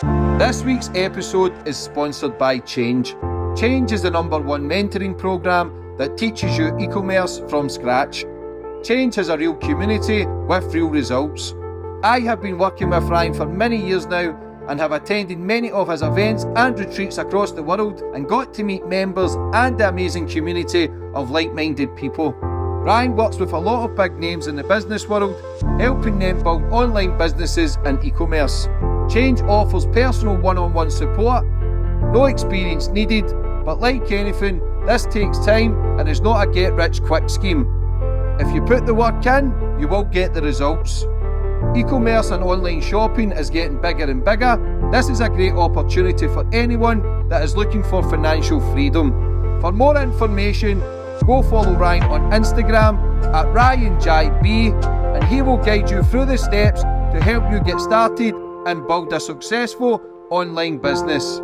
This week's episode is sponsored by Change. Change is the #1 mentoring program that teaches you e-commerce from scratch. Change has a real community with real results. I have been working with Ryan for many years now and have attended many of his events and retreats across the world and got to meet members and the amazing community of like-minded people. Ryan works with a lot of big names in the business world, helping them build online businesses and e-commerce. Change offers personal one-on-one support, no experience needed, but like anything, this takes time and is not a get-rich-quick scheme. If you put the work in, you will get the results. E-commerce and online shopping is getting bigger and bigger. This is a great opportunity for anyone that is looking for financial freedom. For more information, go follow Ryan on Instagram at RyanJB, and he will guide you through the steps to help you get started and build a successful online business.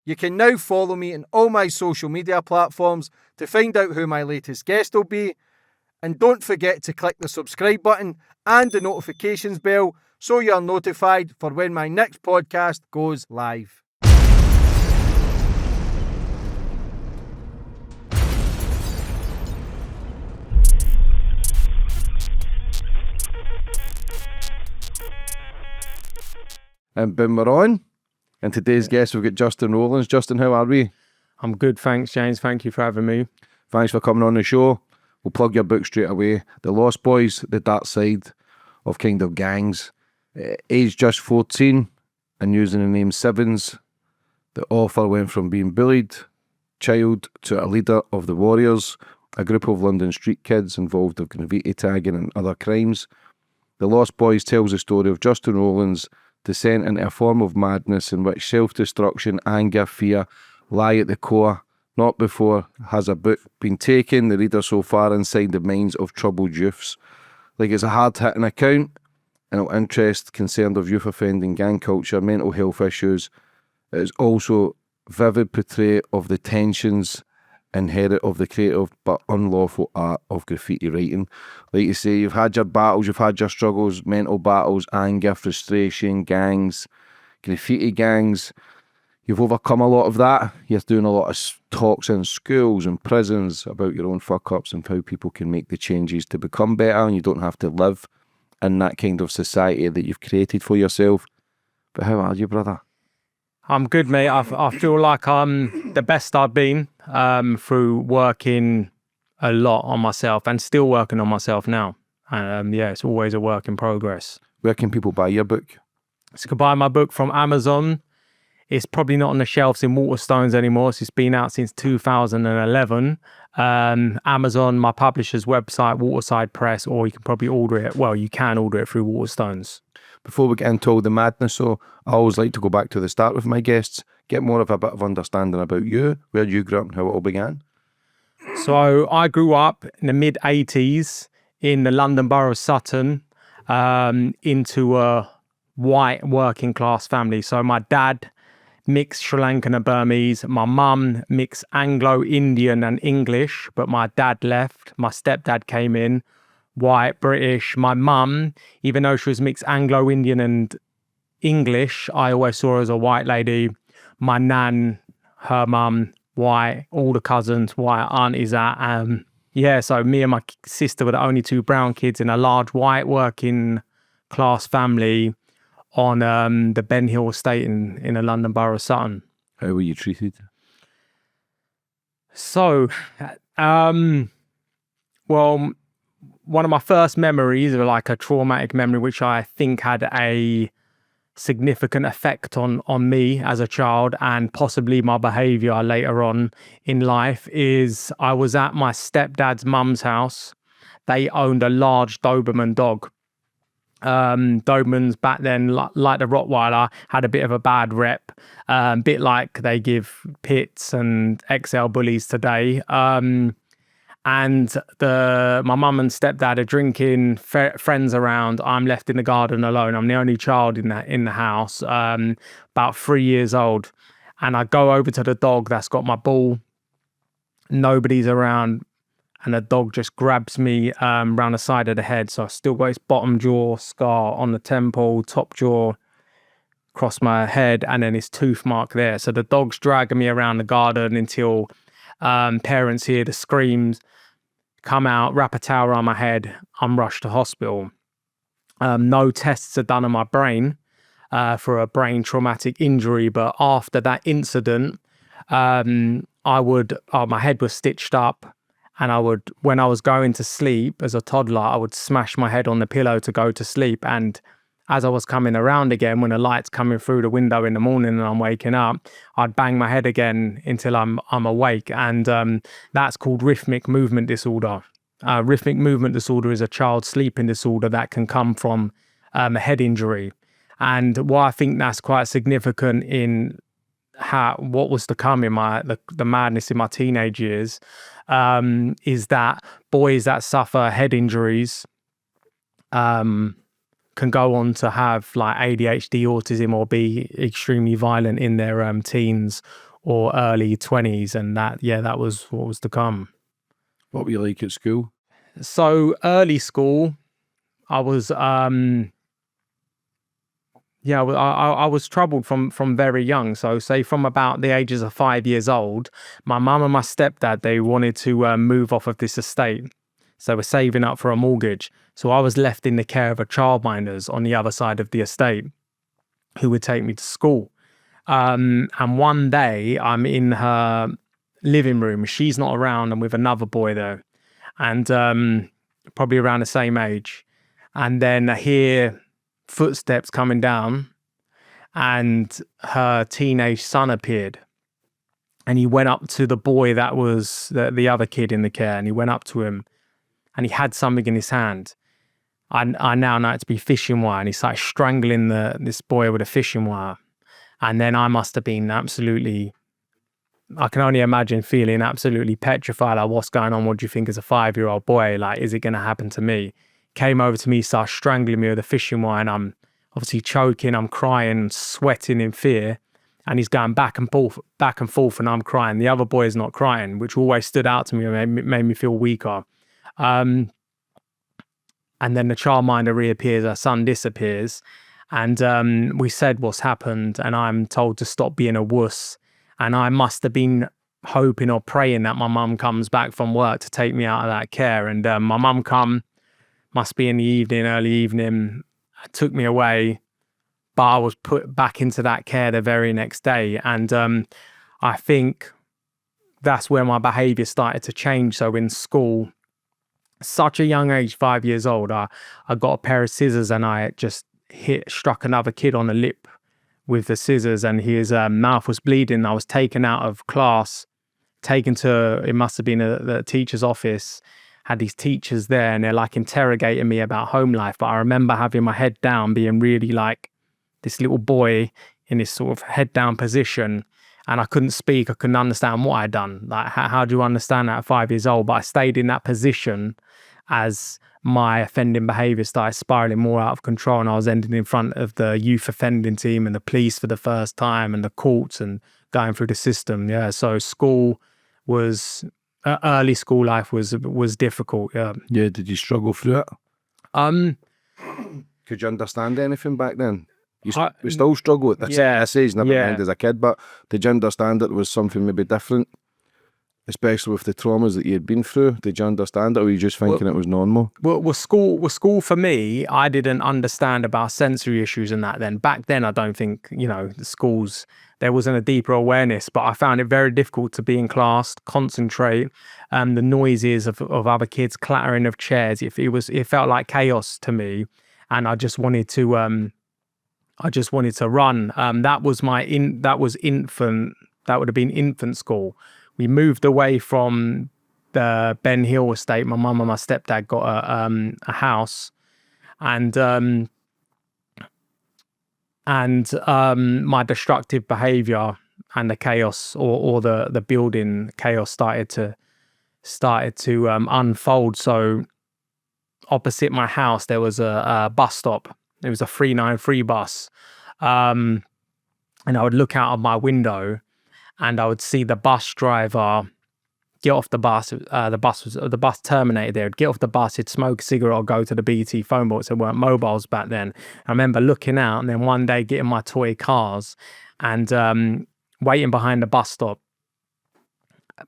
You can now follow me on all my social media platforms to find out who my latest guest will be. And don't forget to click the subscribe button and the notifications bell so you're notified for when my next podcast goes live. And boom, we're on. And today's guest, we've got Justin Rollins. Justin, how are we? I'm good, thanks, James. Thank you for having me. Thanks for coming on the show. We'll plug your book straight away. The Lost Boys, the dark side of kind of gangs. Aged just 14 and using the name Sevens, the author went from being bullied child to a leader of the Warriors, a group of London street kids involved with graffiti tagging and other crimes. The Lost Boys tells the story of Justin Rollins' descent into a form of madness in which self-destruction, anger, fear lie at the core. Not before has a book been taken the reader so far inside the minds of troubled youths. Like, it's a hard-hitting account, and it'll interest concerned of youth offending, gang culture, mental health issues. It is also vivid portrayal of the tensions inherent of the creative but unlawful art of graffiti writing. Like you say, you've had your battles, you've had your struggles, mental battles, anger, frustration, gangs, graffiti gangs. You've overcome a lot of that. You're doing a lot of talks in schools and prisons about your own fuck-ups and how people can make the changes to become better, and you don't have to live in that kind of society that you've created for yourself. But how are you, brother? I'm good, mate. I feel like I'm the best I've been through working a lot on myself and still working on myself now. And yeah, it's always a work in progress. Where can people buy your book? So you can buy my book from Amazon. It's probably not on the shelves in Waterstones anymore. So it's been out since 2011. Amazon, my publisher's website, Waterside Press, or you can probably order it. Well, you can order it through Waterstones. Before we get into all the madness, so I always like to go back to the start with my guests, get more of a bit of understanding about you, where you grew up and how it all began. So I grew up in the mid-80s in the London Borough of Sutton, into a white working class family. So my dad mixed Sri Lankan and Burmese. My mum mixed Anglo-Indian and English, but my dad left. My stepdad came in. White, British. My mum, even though she was mixed Anglo-Indian and English, I always saw her as a white lady. My nan, her mum, white, all the cousins, white, aunties, yeah, so me and my sister were the only two brown kids in a large white working class family on the Ben Hill estate in the London Borough of Sutton. How were you treated? So, well, one of my first memories, or like a traumatic memory, which I think had a significant effect on me as a child and possibly my behaviour later on in life, is I was at my stepdad's mum's house. They owned a large Doberman dog. Dobermans back then, like the Rottweiler, had a bit of a bad rep, bit like they give pits and XL bullies today. and my mum and stepdad are drinking, friends around. I'm left in the garden alone. I'm the only child in the house, about 3 years old, and I go over to the dog that's got my ball. Nobody's around, and the dog just grabs me round the side of the head. So I still got his bottom jaw scar on the temple, top jaw across my head, and then his tooth mark there. So the dog's dragging me around the garden until parents hear the screams, come out, wrap a towel around my head. I'm rushed to hospital. No tests are done on my brain for a brain traumatic injury, but after that incident, my head was stitched up, and when I was going to sleep as a toddler, I would smash my head on the pillow to go to sleep. And as I was coming around again, when the light's coming through the window in the morning and I'm waking up, I'd bang my head again until I'm awake. And that's called rhythmic movement disorder. Rhythmic movement disorder is a child sleeping disorder that can come from a head injury. And why I think that's quite significant in what was to come in the madness in my teenage years, is that boys that suffer head injuries can go on to have like ADHD, autism, or be extremely violent in their teens or early 20s. And that was what was to come. What were you like at school? So early school, I was I was troubled from very young. So say from about the ages of 5 years old, my mum and my stepdad, they wanted to move off of this estate. So we're saving up for a mortgage. So I was left in the care of a childminders on the other side of the estate who would take me to school. And one day I'm in her living room. She's not around. I'm with another boy there, and probably around the same age. And then I hear footsteps coming down, and her teenage son appeared. And he went up to the boy that was the other kid in the care, and he went up to him, and he had something in his hand. I now know it to be fishing wire, and he started strangling this boy with a fishing wire. And then I must have been absolutely, I can only imagine feeling absolutely petrified. Like, what's going on? What do you think as a 5-year-old boy? Like, is it going to happen to me? Came over to me, started strangling me with a fishing wire, and I'm obviously choking, I'm crying, sweating in fear. And he's going back and forth, and I'm crying. The other boy is not crying, which always stood out to me and made me feel weaker. And then the childminder reappears, her son disappears. And we said what's happened, and I'm told to stop being a wuss. And I must have been hoping or praying that my mum comes back from work to take me out of that care. And my mum must be in the evening, early evening, took me away. But I was put back into that care the very next day. And I think that's where my behavior started to change. So in school, such a young age, 5 years old, I got a pair of scissors, and I just struck another kid on the lip with the scissors, and his mouth was bleeding. I was taken out of class, taken to, it must have been the teacher's office, had these teachers there, and they're like interrogating me about home life. But I remember having my head down, being really like this little boy in this sort of head down position, and I couldn't speak. I couldn't understand what I'd done. Like, how do you understand that at 5 years old? But I stayed in that position as my offending behavior started spiraling more out of control, and I was ending in front of the youth offending team and the police for the first time, and the courts, and going through the system. Yeah, so school was early school life was difficult. Yeah. Yeah, did you struggle through it? Could you understand anything back then? We still struggle with this. Yeah, Essays, never yeah. mind as a kid, but did you understand that there was something maybe different? Especially with the traumas that you had been through, did you understand it, or were you just thinking it was normal? Well, school for me, I didn't understand about sensory issues and that then. Back then, I don't think, the schools, there wasn't a deeper awareness, but I found it very difficult to be in class, concentrate, the noises of other kids, clattering of chairs. It felt like chaos to me, and I just wanted to run. That would have been infant school. We moved away from the Ben Hill estate. My mum and my stepdad got a house, and my destructive behaviour and the chaos or the building chaos started to started to unfold. So opposite my house, there was a bus stop. It was a 393 bus. And I would look out of my window and I would see the bus driver get off the bus. The bus terminated there. He'd get off the bus, he'd smoke a cigarette or go to the BT phone box. There weren't mobiles back then. I remember looking out and then one day getting my toy cars and waiting behind the bus stop.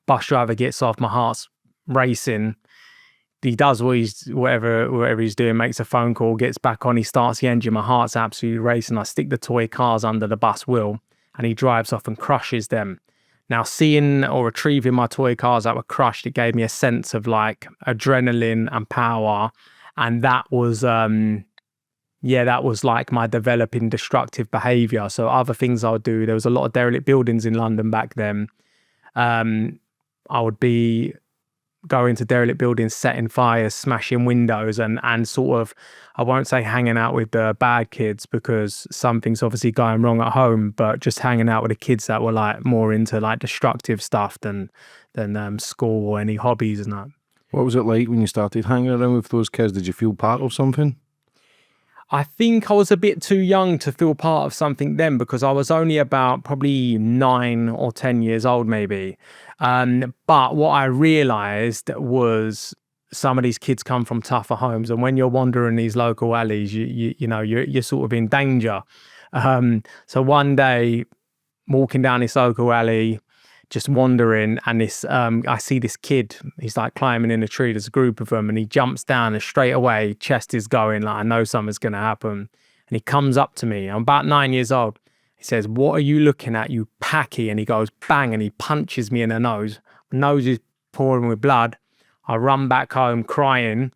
Bus driver gets off, my heart's racing. He does whatever he's doing, makes a phone call, gets back on, he starts the engine, my heart's absolutely racing. I stick the toy cars under the bus wheel and he drives off and crushes them. Now, seeing or retrieving my toy cars that were crushed, it gave me a sense of like adrenaline and power. And that was, that was like my developing destructive behavior. So other things I would do, there was a lot of derelict buildings in London back then. I would be going to derelict buildings, setting fires, smashing windows, and sort of, I won't say hanging out with the bad kids because something's obviously going wrong at home, but just hanging out with the kids that were like more into like destructive stuff than school or any hobbies and that. What was it like when you started hanging around with those kids? Did you feel part of something? I think I was a bit too young to feel part of something then because I was only about probably 9 or 10 years old maybe. But what I realized was some of these kids come from tougher homes, and when you're wandering these local alleys, you're sort of in danger. So one day, walking down this local alley, just wandering, and I see this kid, he's like climbing in a tree, there's a group of them, and he jumps down and straight away chest is going, like I know something's going to happen. And he comes up to me, I'm about 9 years old. He says, "What are you looking at, you packy?" And he goes bang, and he punches me in the nose. My nose is pouring with blood. I run back home crying,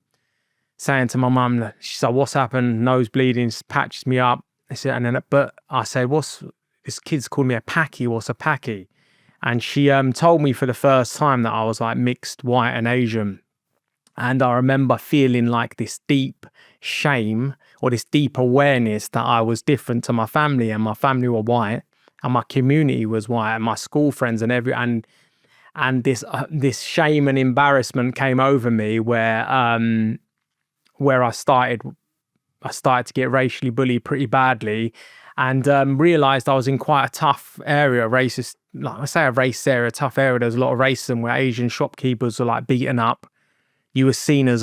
saying to my mum, she's like, "What's happened?" Nose bleeding, patches me up. But I said, this kid's called me a packy, what's a packy? And she told me for the first time that I was like mixed white and Asian. And I remember feeling like this deep shame or this deep awareness that I was different to my family, and my family were white and my community was white and my school friends and this shame and embarrassment came over me where I started to get racially bullied pretty badly, and realized I was in quite a tough area, racist, like I say, a race area, tough area. There's a lot of racism where Asian shopkeepers were like beaten up. You were seen as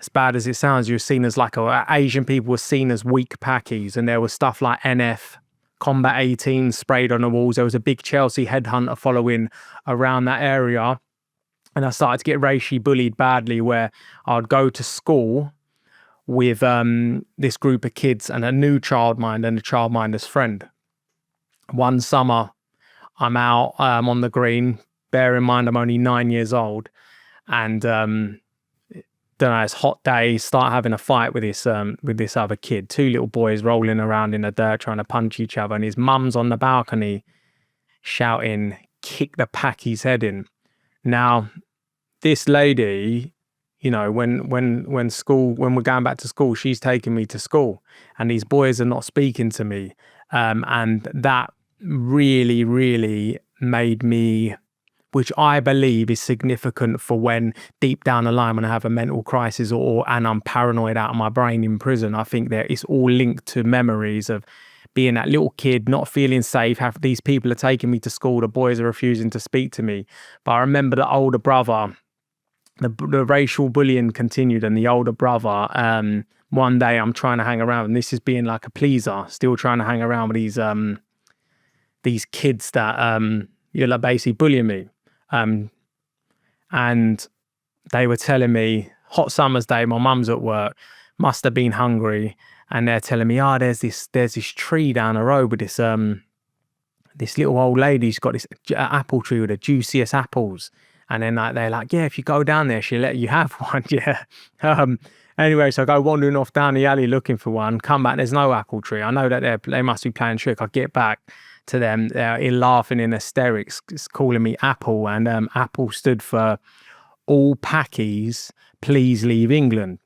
as bad as it sounds, you were seen as like Asian people were seen as weak packies, and there was stuff like NF, Combat 18 sprayed on the walls. There was a big Chelsea headhunter following around that area. And I started to get racially bullied badly, where I'd go to school with this group of kids and a new childminder and a childminder's friend. One summer, I'm out on the green. Bear in mind, I'm only 9 years old, and don't know. It's a hot day. Start having a fight with this other kid. Two little boys rolling around in the dirt trying to punch each other, and his mum's on the balcony shouting, "Kick the packy's head in." Now, this lady, when we're going back to school, she's taking me to school, and these boys are not speaking to me, and that really, really made me, which I believe is significant for when deep down the line when I have a mental crisis and I'm paranoid out of my brain in prison. I think that it's all linked to memories of being that little kid, not feeling safe. These people are taking me to school, the boys are refusing to speak to me. But I remember the older brother, the racial bullying continued, and the older brother, one day I'm trying to hang around, and this is being like a pleaser, still trying to hang around with these kids that you're like basically bullying me. And they were telling me, hot summer's day, my mum's at work, must have been hungry, and they're telling me, there's this tree down the road with this little old lady's got this apple tree with the juiciest apples. And then they're like, yeah, if you go down there, she'll let you have one. Yeah. Anyway, so I go wandering off down the alley looking for one, come back, there's no apple tree. I know that they must be playing trick. I get back to them, they're laughing in hysterics, calling me Apple, and Apple stood for all packies, please leave England.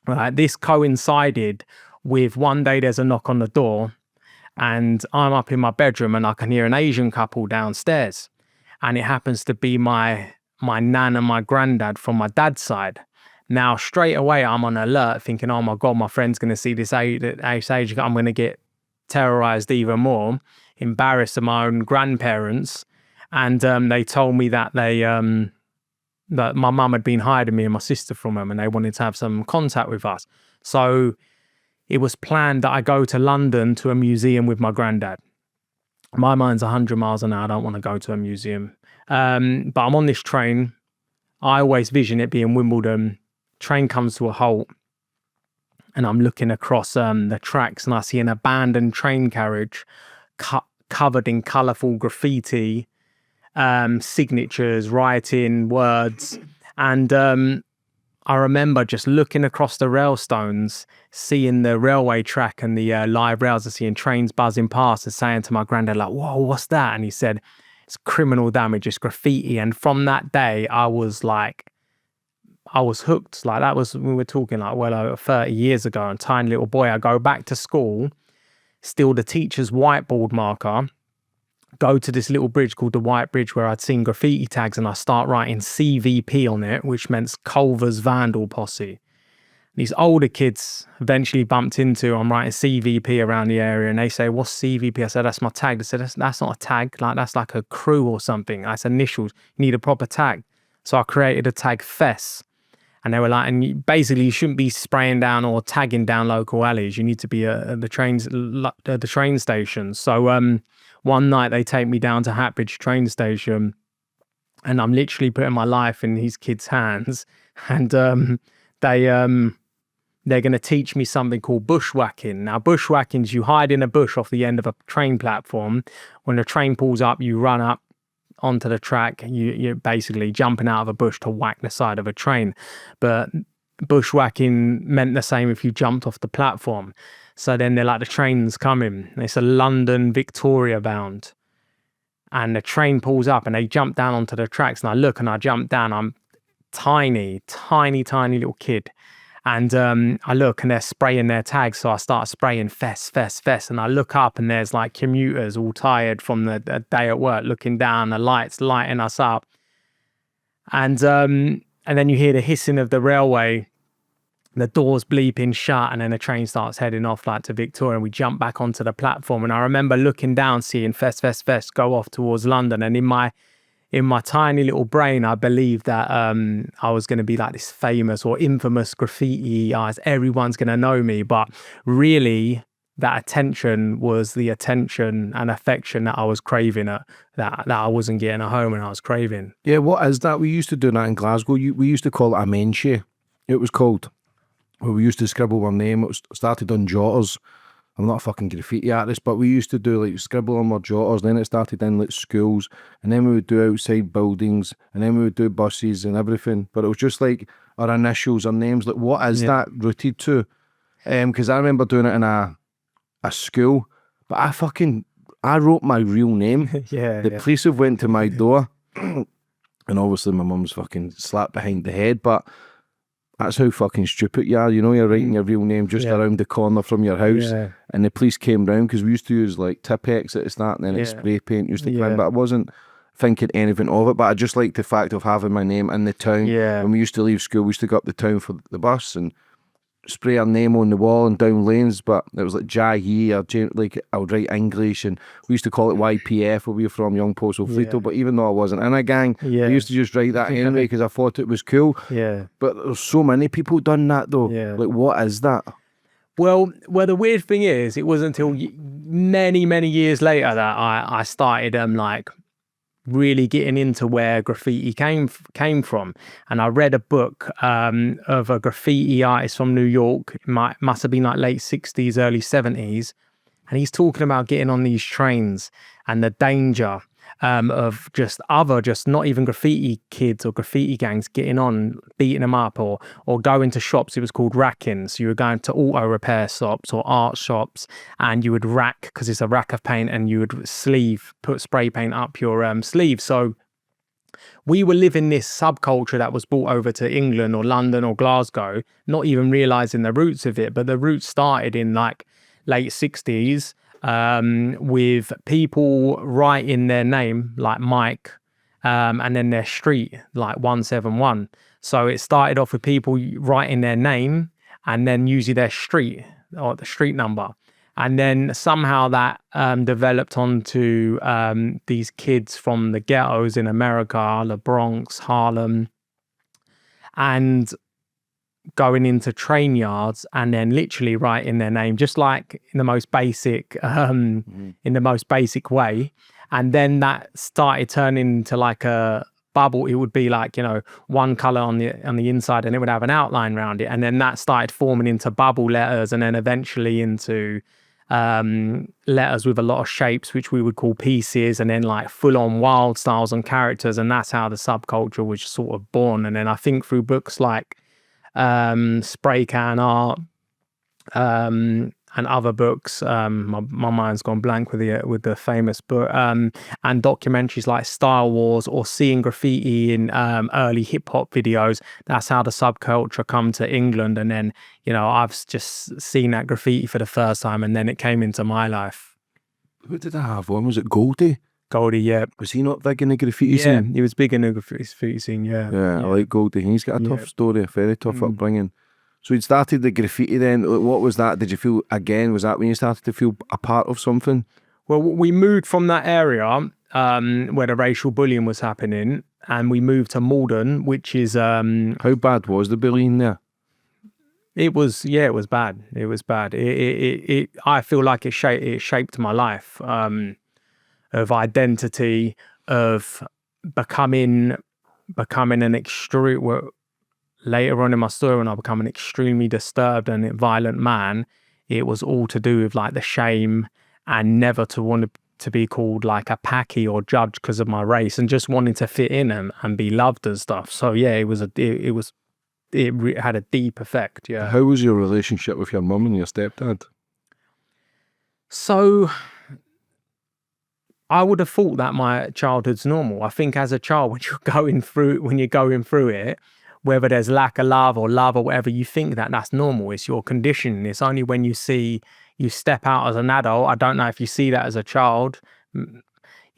Right, this coincided with one day there's a knock on the door, and I'm up in my bedroom and I can hear an Asian couple downstairs, and it happens to be my my nan and my granddad from my dad's side. Now, straight away, I'm on alert thinking, oh my God, my friend's going to see this age. I'm going to get terrorized even more, embarrassed of my own grandparents. And they told me that that my mum had been hiding me and my sister from them, and they wanted to have some contact with us. So it was planned that I go to London to a museum with my granddad. My mind's 100 miles an hour. I don't want to go to a museum. But I'm on this train. I always vision it being Wimbledon. Train comes to a halt, and I'm looking across the tracks, and I see an abandoned train carriage covered in colourful graffiti, signatures, writing, words. And I remember just looking across the rail stones, seeing the railway track and the live rails, and seeing trains buzzing past, and saying to my granddad, like, whoa, what's that? And he said, it's criminal damage, it's graffiti. And from that day, I was hooked. Like, that was, we were talking like well over 30 years ago, and tiny little boy, I go back to school, steal the teacher's whiteboard marker, go to this little bridge called the White Bridge where I'd seen graffiti tags, and I start writing CVP on it, which meant Culver's Vandal Posse. These older kids eventually bumped into, I'm writing CVP around the area, and they say, what's CVP? I said, that's my tag. They said, that's not a tag, like that's like a crew or something. That's initials. You need a proper tag. So I created a tag FES. And they were like, and basically you shouldn't be spraying down or tagging down local alleys. You need to be at the train station. So one night they take me down to Hatbridge train station, and I'm literally putting my life in these kids' hands. And they're going to teach me something called bushwhacking. Now, bushwhacking is you hide in a bush off the end of a train platform. When the train pulls up, you run up onto the track. You're basically jumping out of a bush to whack the side of a train. But bushwhacking meant the same if you jumped off the platform. So then they're like, the train's coming. It's a London Victoria bound. And the train pulls up, and they jump down onto the tracks. And I look and I jump down. I'm tiny little kid. And I look, and they're spraying their tags. So I start spraying FES. And I look up, and there's like commuters all tired from the day at work, looking down, the lights lighting us up. And then you hear the hissing of the railway, the doors bleeping shut, and then the train starts heading off like to Victoria, and we jump back onto the platform. And I remember looking down, seeing FES go off towards London. And in my tiny little brain, I believed that I was going to be like this famous or infamous graffiti artist. Everyone's going to know me. But really, that attention was the attention and affection that I was craving, that I wasn't getting at home, and I was craving. Yeah, what is that? We used to do that in Glasgow. We used to call it amends. It was called. Where we used to scribble our name. It started on jotters. I'm not a fucking graffiti artist, but we used to do like scribble on our jotters. Then it started in like schools, and then we would do outside buildings, and then we would do buses and everything. But it was just like our initials, our names. Like, what is that rooted to? Because I remember doing it in a school, but I wrote my real name. The police have went to my door, and obviously my mum's fucking slapped behind the head, but that's how fucking stupid you are, you know. You're writing your real name just around the corner from your house, and the police came round, because we used to use like Tipp-Ex at the start, and then it's spray paint used to come in, but I wasn't thinking anything of it. But I just liked the fact of having my name in the town. When we used to leave school, we used to go up the town for the bus and spray our name on the wall and down lanes, but it was like Jai or like I would write English, and we used to call it YPF where we were from, Young Postal Fleeto. But even though I wasn't in a gang, I used to just write that anyway because I thought it was cool. But there's so many people done that though. Like, what is that? Well, the weird thing is, it wasn't until many years later that I started like really getting into where graffiti came from. And I read a book of a graffiti artist from New York. It must have been like late 60s, early 70s. And he's talking about getting on these trains and the danger of just not even graffiti kids or graffiti gangs getting on, beating them up, or going to shops. It was called racking. So you were going to auto repair shops or art shops, and you would rack, because it's a rack of paint, and you would put spray paint up your sleeve. So we were living this subculture that was brought over to England or London or Glasgow, not even realizing the roots of it. But the roots started in like late 60s with people writing their name, like Mike, and then their street, like 171. So it started off with people writing their name and then usually their street or the street number. And then somehow that developed onto these kids from the ghettos in America, the Bronx, Harlem, and going into train yards and then literally writing their name, just like in the most basic, way. And then that started turning into like a bubble. It would be like, one color on the inside, and it would have an outline around it. And then that started forming into bubble letters, and then eventually into letters with a lot of shapes, which we would call pieces, and then like full on wild styles and characters. And that's how the subculture was sort of born. And then I think through books like spray can art, and other books, my mind's gone blank with the famous book, and documentaries like Star Wars, or seeing graffiti in early hip hop videos. That's how the subculture come to England. And then I've just seen that graffiti for the first time, and then it came into my life. Who did I have? One was it Goldie? Goldie, yeah. Was he not big in the graffiti scene? Yeah, he was big in the graffiti scene. Yeah, I like Goldie. He's got a tough story, a very tough upbringing. So you started the graffiti then. What was that? Did you feel, again, was that when you started to feel a part of something? Well, we moved from that area where the racial bullying was happening, and we moved to Malden, which is... How bad was the bullying there? It was bad. It was bad. I feel like it shaped my life of identity, of becoming an extreme... Later on in my story, when I become an extremely disturbed and violent man, it was all to do with like the shame and never to want to be called like a packy or judged because of my race, and just wanting to fit in and be loved and stuff. So yeah, it had a deep effect. Yeah. How was your relationship with your mum and your stepdad? So I would have thought that my childhood's normal. I think as a child, when you're going through it, whether there's lack of love or whatever, you think that that's normal. It's your condition. It's only when you step out as an adult. I don't know if you see that as a child. Like,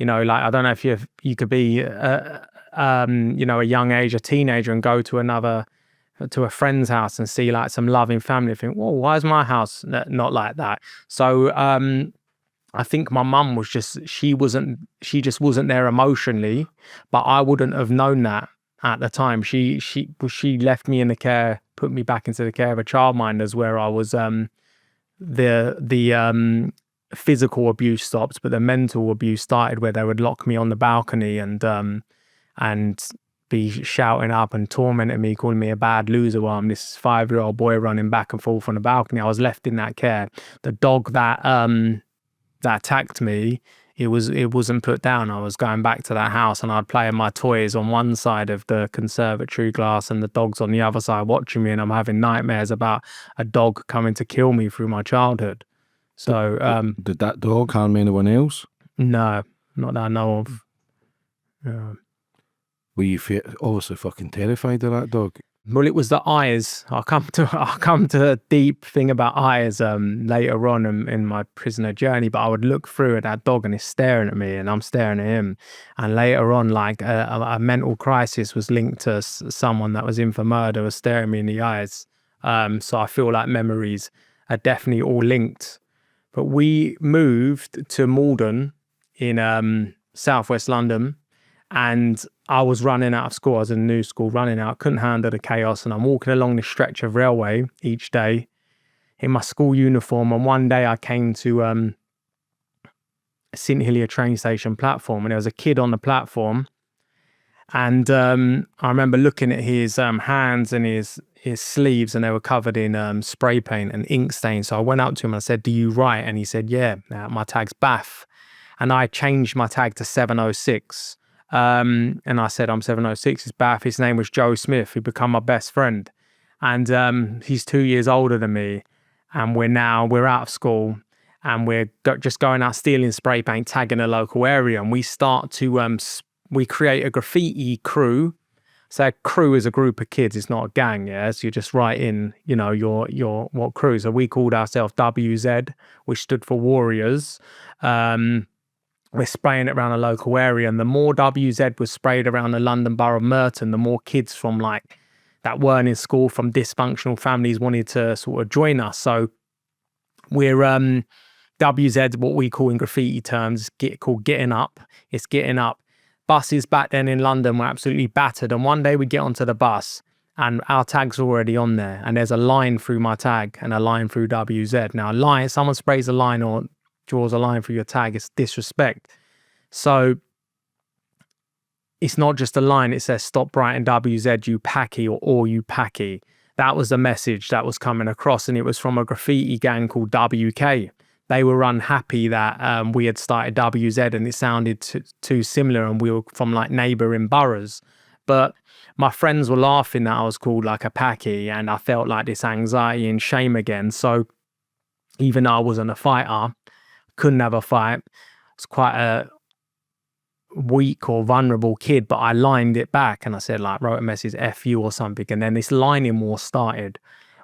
I don't know if you could be, a young age, a teenager, and go to a friend's house and see like some loving family and think, whoa, why is my house not like that? So I think my mum was she just wasn't there emotionally, but I wouldn't have known that at the time. She left me in the care, put me back into the care of a childminders, where I was the physical abuse stopped, but the mental abuse started, where they would lock me on the balcony and be shouting up and tormenting me, calling me a bad loser while I'm this 5-year-old boy running back and forth on the balcony. I was left in that care. The dog that attacked me, it wasn't put down. I was going back to that house, and I'd play with my toys on one side of the conservatory glass and the dog's on the other side watching me, and I'm having nightmares about a dog coming to kill me through my childhood. So did that dog harm anyone else? No, not that I know of. Were you obviously fucking terrified of that dog? Well, it was the eyes. I'll come to a deep thing about eyes later on in my prisoner journey. But I would look through at that dog, and he's staring at me, and I'm staring at him. And later on, like a mental crisis was linked to someone that was in for murder was staring me in the eyes. So I feel like memories are definitely all linked. But we moved to Malden in southwest London, and I was running out of school. I was in a new school, running out, couldn't handle the chaos. And I'm walking along this stretch of railway each day in my school uniform. And one day I came to St Helier train station platform, and there was a kid on the platform. And I remember looking at his hands and his sleeves, and they were covered in spray paint and ink stains. So I went up to him and I said, "Do you write?" And he said, "Yeah, my tag's Bath." And I changed my tag to 706. And I said, "I'm 706, it's Bath." His name was Joe Smith, who become my best friend. And he's 2 years older than me. And we're out of school, and we're just going out stealing spray paint, tagging a local area. And we start to, we create a graffiti crew. So a crew is a group of kids, it's not a gang, yeah? So you just write in, your what crew. So we called ourselves WZ, which stood for Warriors. we're spraying it around a local area. And the more WZ was sprayed around the London Borough of Merton, the more kids from like that weren't in school, from dysfunctional families, wanted to sort of join us. So we're WZ, what we call in graffiti terms, called getting up. It's getting up. Buses back then in London were absolutely battered. And one day we get onto the bus and our tag's already on there. And there's a line through my tag and a line through WZ. Now, a line, someone sprays a line or draws a line through your tag, it's disrespect. So it's not just a line, it says stop writing WZ, you packy, or you packy. That was the message that was coming across. And it was from a graffiti gang called WK. They were unhappy that we had started WZ and it sounded too similar, and we were from like neighbouring boroughs. But my friends were laughing that I was called like a packy, and I felt like this anxiety and shame again. So even though I wasn't a fighter, couldn't have a fight, I was quite a weak or vulnerable kid, but I lined it back and I said, like, wrote a message, F you or something. And then this lining war started,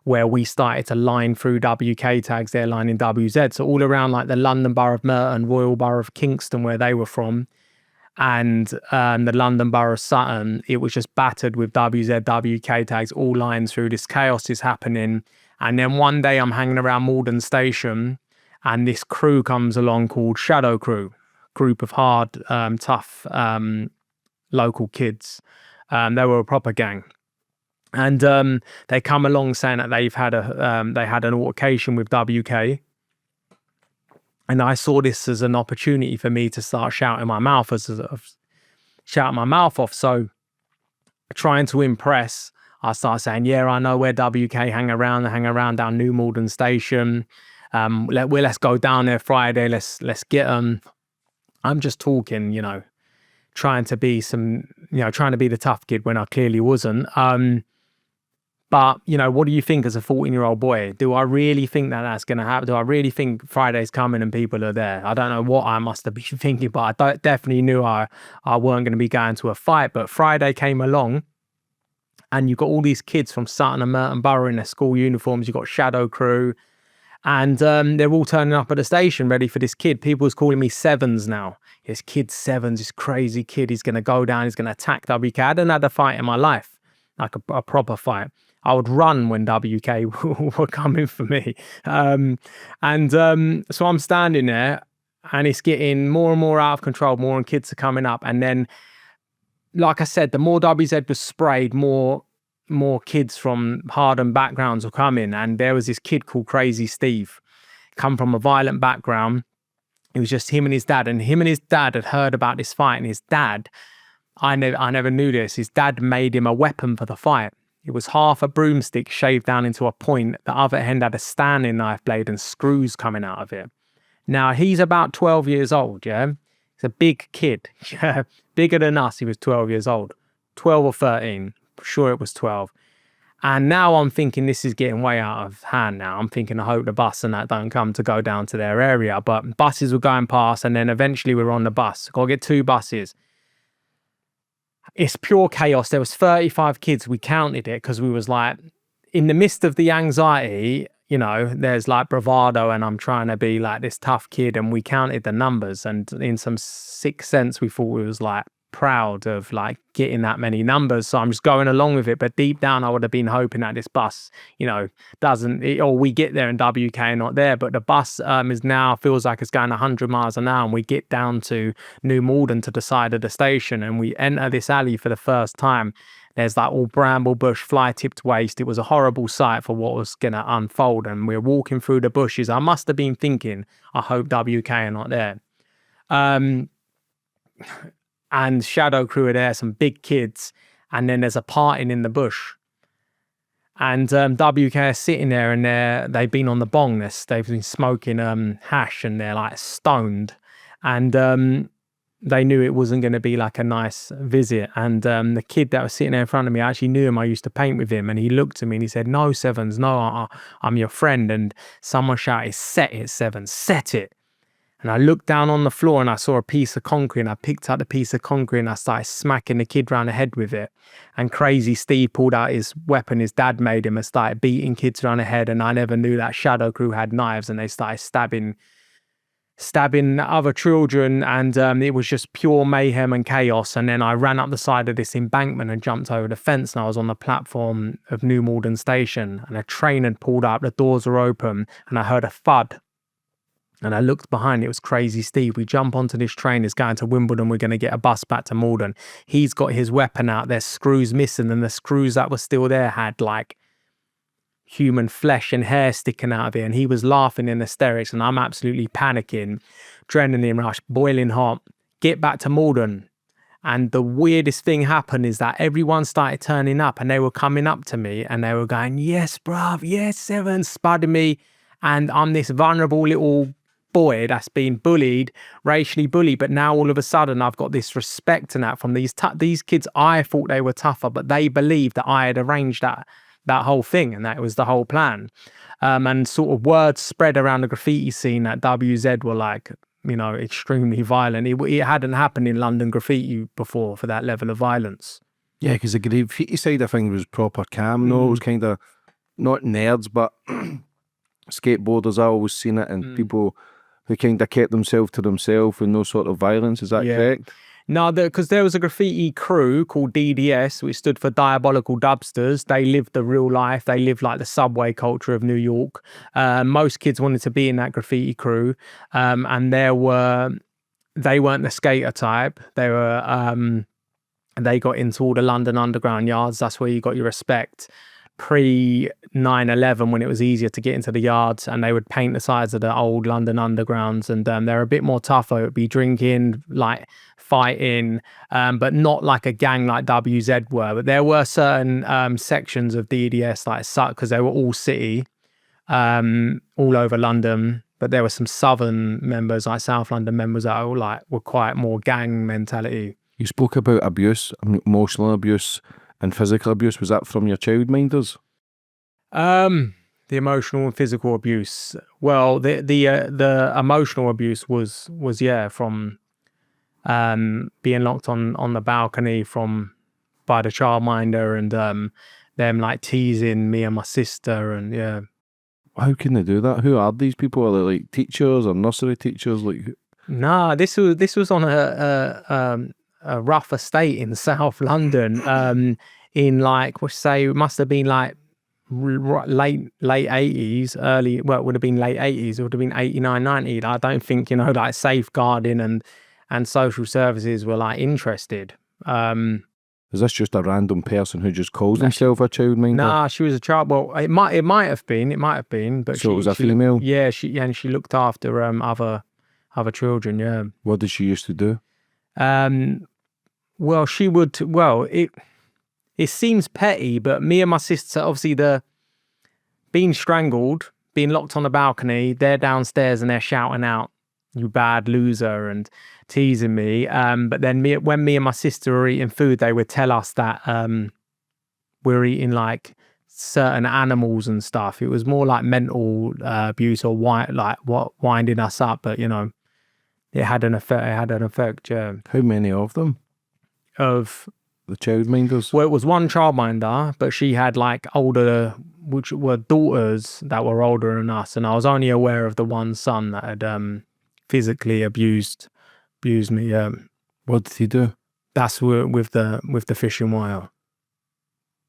where we started to line through WK tags, they're lining WZ. So all around like the London Borough of Merton, Royal Borough of Kingston, where they were from, and the London Borough of Sutton, it was just battered with WZ, WK tags, all lines through. This chaos is happening. And then one day I'm hanging around Malden Station and this crew comes along called Shadow Crew, group of hard, tough local kids. They were a proper gang. And they come along saying that they had an altercation with WK. And I saw this as an opportunity for me to start shouting my mouth off. So trying to impress, I started saying, yeah, I know where WK hang around down New Malden Station. Let's go down there Friday. Let's get them. I'm just talking, trying to be the tough kid when I clearly wasn't. But, what do you think as a 14-year-old boy? Do I really think that that's going to happen? Do I really think Friday's coming and people are there? I don't know what I must have been thinking, but I definitely knew I weren't going to be going to a fight. But Friday came along and you got all these kids from Sutton and Merton Borough in their school uniforms. You got Shadow Crew and they're all turning up at the station ready for this kid. People was calling me Sevens now. This kid Sevens, this crazy kid. He's going to go down. He's going to attack WK. I hadn't had a fight in my life, like a proper fight. I would run when WK were coming for me. So I'm standing there and it's getting more and more out of control, more and kids are coming up. And then, like I said, the more WZ was sprayed, more kids from hardened backgrounds were coming. And there was this kid called Crazy Steve, come from a violent background. It was just him and his dad. And him and his dad had heard about this fight. And his dad, I never knew this, his dad made him a weapon for the fight. It was half a broomstick shaved down into a point. The other end had a standing knife blade and screws coming out of it. Now, he's about 12 years old, yeah? He's a big kid, yeah? Bigger than us, he was 12 years old. 12 or 13, sure it was 12. And now I'm thinking this is getting way out of hand now. I'm thinking I hope the bus and that don't come to go down to their area. But buses were going past and then eventually we were on the bus. Got to get 2 buses. It's pure chaos. There was 35 kids. We counted it because we was like, in the midst of the anxiety, there's like bravado and I'm trying to be like this tough kid, and we counted the numbers, and in some sick sense we thought we was like proud of like getting that many numbers. So I'm just going along with it, but deep down I would have been hoping that this bus or we get there and WK not there. But the bus is now feels like it's going 100 miles an hour, and we get down to New Malden to the side of the station and we enter this alley for the first time. There's that all bramble bush, fly tipped waste. It was a horrible sight for what was going to unfold, and we're walking through the bushes. I must have been thinking, I hope WK are not there. And Shadow Crew are there, some big kids, and then there's a parting in the bush. And WK are sitting there, and they've been on the bong. They've been smoking hash, and they're like stoned. And they knew it wasn't going to be like a nice visit. And the kid that was sitting there in front of me, I actually knew him. I used to paint with him, and he looked at me and he said, "No, Sevens, no, I'm your friend." And someone shouted, "Set it, Sevens, set it." And I looked down on the floor and I saw a piece of concrete, and I picked up the piece of concrete and I started smacking the kid round the head with it. And Crazy Steve pulled out his weapon his dad made him and started beating kids around the head. And I never knew that Shadow Crew had knives, and they started stabbing stabbing other children, and it was just pure mayhem and chaos. And then I ran up the side of this embankment and jumped over the fence, and I was on the platform of New Malden Station, and a train had pulled up, the doors were open, and I heard a thud. And I looked behind, it was Crazy Steve. We jump onto this train, it's going to Wimbledon, we're going to get a bus back to Malden. He's got his weapon out, there's screws missing, and the screws that were still there had like human flesh and hair sticking out of it, and he was laughing in hysterics, and I'm absolutely panicking, adrenaline rush, boiling hot, get back to Malden. And the weirdest thing happened is that everyone started turning up, and they were coming up to me and they were going, yes bruv, yes Seven, spudding me, and I'm this vulnerable little boy that's been bullied, racially bullied, but now all of a sudden I've got this respect and that from these kids. I thought they were tougher, but they believed that I had arranged that whole thing, and that was the whole plan. And sort of words spread around the graffiti scene that WZ were like, you know, extremely violent. It hadn't happened in London graffiti before for that level of violence. Yeah, because the graffiti side of things was proper calm. No, it was kind of not nerds, but skateboarders. I always seen it, and people who kind of kept themselves to themselves with no sort of violence. Is that correct? No, because there was a graffiti crew called DDS, which stood for Diabolical Dubsters. They lived the real life. They lived like the subway culture of New York. Most kids wanted to be in that graffiti crew, and they weren't the skater type. They were they got into all the London underground yards. That's where you got your respect. Pre 9/11, when it was easier to get into the yards, and they would paint the sides of the old London undergrounds, and they're a bit more tougher. It would be drinking, like fighting, but not like a gang like WZ were. But there were certain sections of DDS like because they were all city, all over London. But there were some southern members, like South London members, that were quite more gang mentality. You spoke about abuse, emotional abuse and physical abuse. Was that from your childminders? The emotional and physical abuse. Well, the emotional abuse was from being locked on the balcony by the childminder, and them like teasing me and my sister, and yeah. How can they do that? Who are these people? Are they like teachers or nursery teachers? Like, nah, this was on a rough estate in South London, in like, it must have been like late 80s, it would have been late 80s, it would have been 89, 90. I don't think, like safeguarding and social services were like interested. Is this just a random person who just calls himself a childminder? Nah, she was a child. Well, it might have been, but so it was a female. Yeah, she looked after other children. Yeah. What did she used to do? Well, she would. Well, it seems petty, but me and my sister, obviously, being strangled, being locked on the balcony, they're downstairs and they're shouting out, "You bad loser," and teasing me. But then when me and my sister were eating food, they would tell us that we're eating like certain animals and stuff. It was more like mental abuse or winding us up, but it had an effect. Yeah. How many of them? Of the childminders? Well, it was one childminder, but she had like older, which were daughters that were older than us, and I was only aware of the one son that had physically abused me. What did he do? That's with the fishing wire.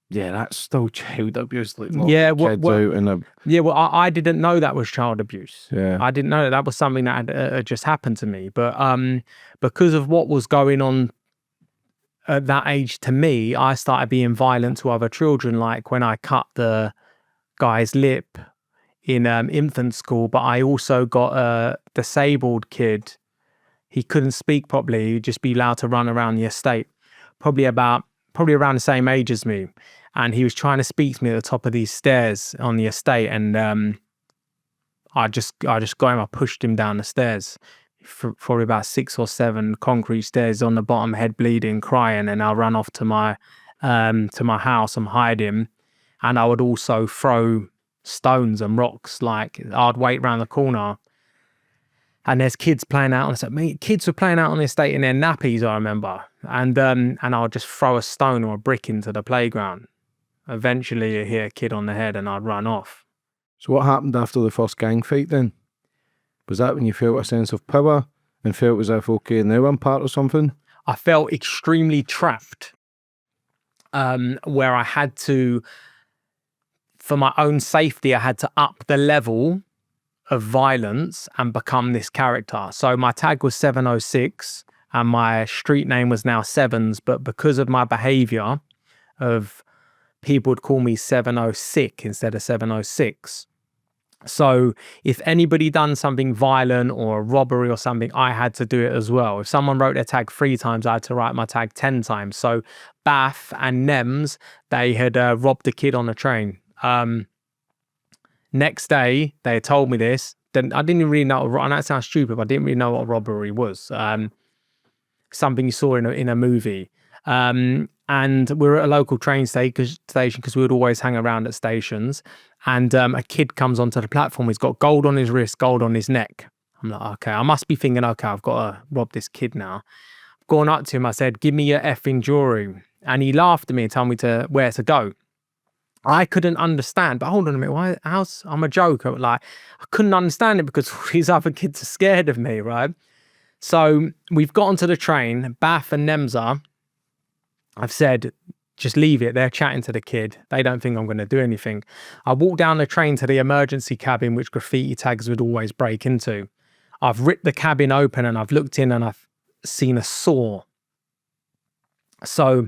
Yeah, that's still child abuse. Like, well, I didn't know that was child abuse. Yeah, I didn't know that was something that had just happened to me. But because of what was going on at that age to me, I started being violent to other children. Like when I cut the guy's lip in infant school, but I also got a disabled kid. He couldn't speak properly. He'd just be allowed to run around the estate, probably around the same age as me. And he was trying to speak to me at the top of these stairs on the estate. And I just got him, I pushed him down the stairs, for probably about 6 or 7 concrete stairs on the bottom, head bleeding, crying. And I ran off to my house and hide him. And I would also throw stones and rocks. Like I'd wait around the corner, and there's kids playing out on the estate. Kids were playing out on the estate in their nappies, I remember. And I would just throw a stone or a brick into the playground. Eventually you hit a kid on the head and I'd run off. So what happened after the first gang fight then? Was that when you felt a sense of power and felt as if, okay, now I'm part of something? I felt extremely trapped, where I had to, for my own safety, I had to up the level of violence and become this character. So my tag was 706 and my street name was now Sevens, but because of my behavior of people would call me 706 instead of 706. So if anybody done something violent or a robbery or something, I had to do it as well. If someone wrote their tag 3 times, I had to write my tag 10 times. So Bath and Nems, they had robbed a kid on a train. Next day, they had told me this. Then I didn't really know, and that sounds stupid, but I didn't really know what a robbery was. Something you saw in a movie. And we were at a local train station because we would always hang around at stations. And a kid comes onto the platform. He's got gold on his wrist, gold on his neck. I'm like, okay, I must be thinking, okay, I've got to rob this kid now. Gone up to him, I said, give me your effing jewelry. And he laughed at me and told me where to go. I couldn't understand, but hold on a minute, I'm a joker. Like, I couldn't understand it because these other kids are scared of me, right? So we've got onto the train, Bath and Nemza. I've said, just leave it. They're chatting to the kid. They don't think I'm going to do anything. I walked down the train to the emergency cabin, which graffiti tags would always break into. I've ripped the cabin open and I've looked in and I've seen a saw. So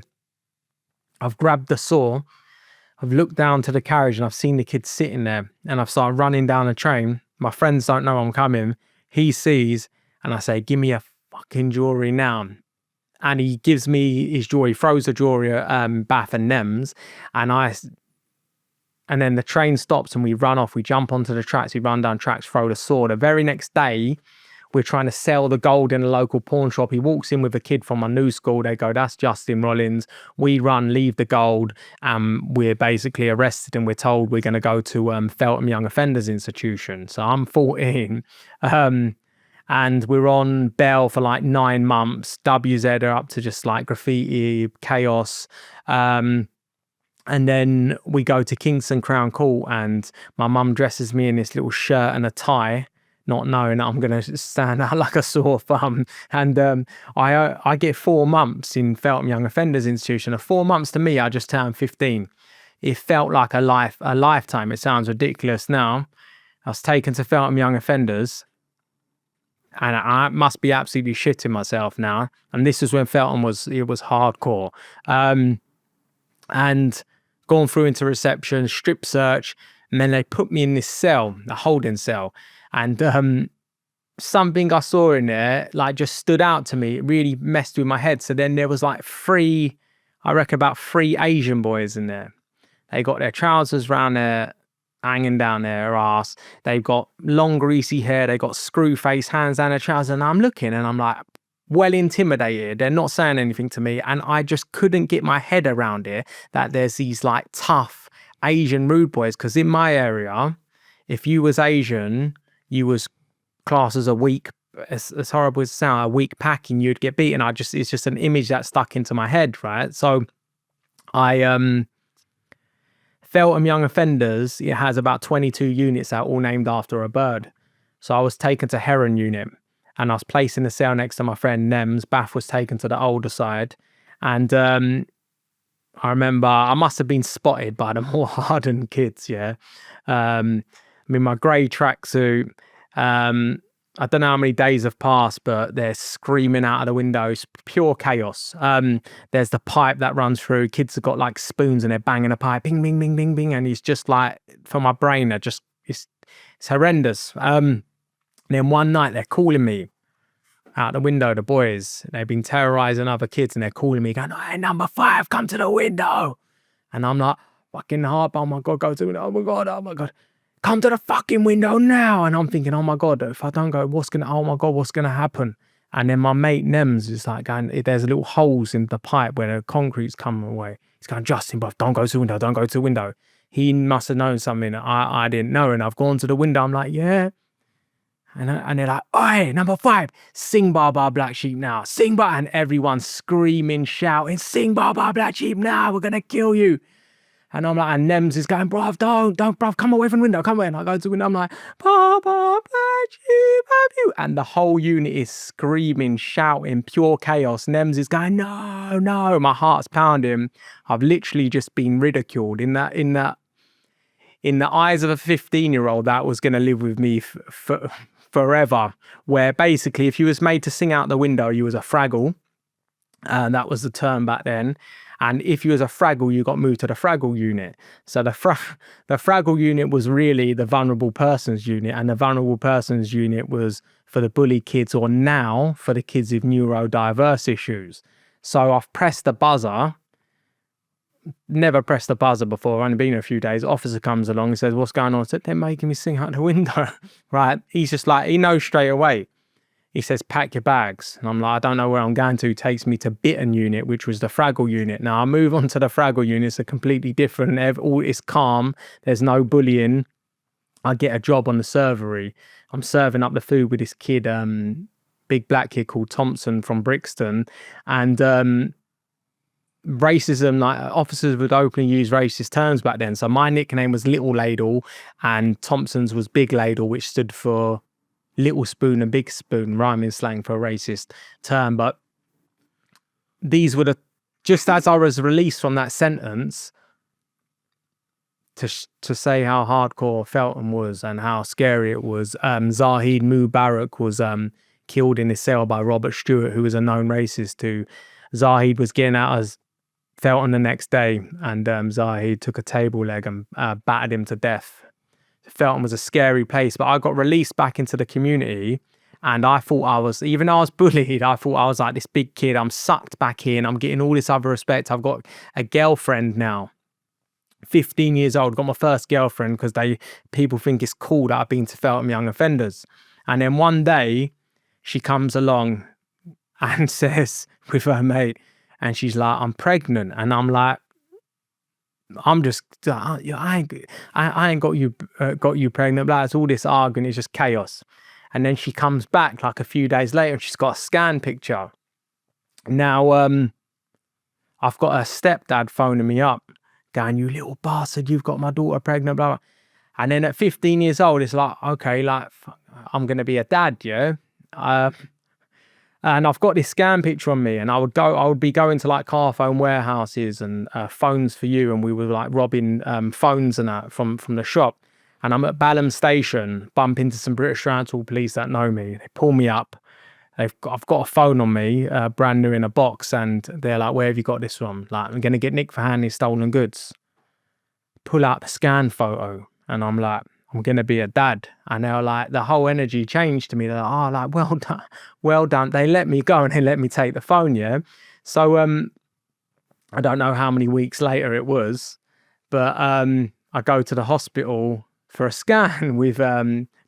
I've grabbed the saw. I've looked down to the carriage and I've seen the kid sitting there and I've started running down the train. My friends don't know I'm coming. He sees and I say, give me a fucking jewelry now. And he gives me his jewelry, throws the jewelry at Bath and Nems. And then the train stops and we run off. We jump onto the tracks, we run down tracks, throw the saw. The very next day, we're trying to sell the gold in a local pawn shop. He walks in with a kid from my new school. They go, that's Justin Rollins. We run, leave the gold. We're basically arrested and we're told we're going to go to Feltham Young Offenders Institution. So I'm 14. And we're on bail for like 9 months. WZ are up to just like graffiti, chaos. And then we go to Kingston Crown Court and my mum dresses me in this little shirt and a tie, not knowing that I'm going to stand out like a sore thumb. And I get 4 months in Feltham Young Offenders Institution. And 4 months to me, I just turned 15. It felt like a lifetime. It sounds ridiculous now. I was taken to Feltham Young Offenders. And I must be absolutely shitting myself now. And this is when Feltham was hardcore. And gone through into reception, strip search, and then they put me in this cell, a holding cell. And something I saw in there, like, just stood out to me. It really messed with my head. So then there was like about 3 Asian boys in there. They got their trousers round there, hanging down their ass. They've got long greasy hair. They got screw face, hands down their trousers. And I'm looking and I'm like, well intimidated. They're not saying anything to me. And I just couldn't get my head around it that there's these like tough Asian rude boys. Because in my area, if you was Asian, you was classed as a weak, as horrible as it sounds, a weak pack, and you'd get beaten. It's just an image that stuck into my head, right? So I Feltham Young Offenders, it has about 22 units that are all named after a bird. So I was taken to Heron unit and I was placed in the cell next to my friend Nems. Bath was taken to the older side. And I remember I must have been spotted by the more hardened kids, yeah. I'm in my grey tracksuit. I don't know how many days have passed, but they're screaming out of the windows, pure chaos. There's the pipe that runs through. Kids have got like spoons and they're banging a pipe, bing, bing, bing, bing, bing. And it's just like, for my brain, it's horrendous. Then one night they're calling me out the window, the boys. They've been terrorizing other kids and they're calling me, going, hey, number 5, come to the window. And I'm like, fucking hard, oh my God, go to the window, oh my God. Come to the fucking window now. And I'm thinking, oh my God, if I don't go, what's going to happen? And then my mate Nems is like going, there's little holes in the pipe where the concrete's coming away. He's going, Justin, bro, don't go to the window. He must have known something that I didn't know. And I've gone to the window. I'm like, yeah. And they're like, oi, number 5, sing Bar Bar Black Sheep now. Sing Bar. And everyone's screaming, shouting, sing Bar Bar Black Sheep now. We're going to kill you. And I'm like, and Nems is going, bruv, don't, bruv, come away from the window, come away. And I go to the window, I'm like, Bar Bar Black Sheep, you. And the whole unit is screaming, shouting, pure chaos. Nems is going, no, no. My heart's pounding. I've literally just been ridiculed in the eyes of a 15-year-old that was going to live with me forever. Where basically, if you was made to sing out the window, you was a Fraggle. That was the term back then. And if you was a Fraggle, you got moved to the Fraggle unit. So the Fraggle unit was really the vulnerable persons unit, and the vulnerable persons unit was for the bully kids, or now for the kids with neurodiverse issues. So I've pressed the buzzer. Never pressed the buzzer before. Only been a few days. Officer comes along and says, "What's going on?" I said, "They're making me sing out the window." Right? He's just like, he knows straight away. He says, "Pack your bags." And I'm like, I don't know where I'm going to. He takes me to Bitten unit, which was the Fraggle unit. Now I move on to the Fraggle unit. It's a completely different, it's calm. There's no bullying. I get a job on the servery. I'm serving up the food with this kid, big black kid called Thompson from Brixton. And racism, like officers would openly use racist terms back then. So my nickname was Little Ladle and Thompson's was Big Ladle, which stood for little spoon and big spoon, rhyming slang for a racist term. But these were just as I was released from that sentence to say how hardcore Felton was and how scary it was. Zahid Mubarak was killed in his cell by Robert Stewart, who was a known racist too. Zahid was getting out as Felton the next day, and Zahid took a table leg and battered him to death. Felton was a scary place, but I got released back into the community, and I thought I was, even though I was bullied, I thought I was like this big kid. I'm sucked back in. I'm getting all this other respect. I've got a girlfriend now, 15 years old. Got my first girlfriend because people think it's cool that I've been to Felton Young Offenders. And then one day she comes along and says with her mate, and she's like, "I'm pregnant," and I'm like, I'm just, I ain't got you pregnant. Like, it's all this arguing. It's just chaos. And then she comes back like a few days later and she's got a scan picture. Now, I've got her stepdad phoning me up going, "You little bastard, you've got my daughter pregnant, blah, blah." And then at 15 years old, it's like, okay, like, I'm going to be a dad, yeah? And I've got this scan picture on me, and I would be going to like car phone warehouses and Phones for You, and we were like robbing phones and that from the shop. And I'm at Balham Station, bump into some British Transport police that know me. They pull me up. I've got a phone on me, brand new in a box, and they're like, "Where have you got this from?" Like, "I'm gonna get nicked for handling stolen goods." Pull out the scan photo, and I'm like, "I'm gonna be a dad." And they're like, the whole energy changed to me. They're like, "Oh, like, well done, well done." They let me go and they let me take the phone, yeah. So I don't know how many weeks later it was, but I go to the hospital for a scan with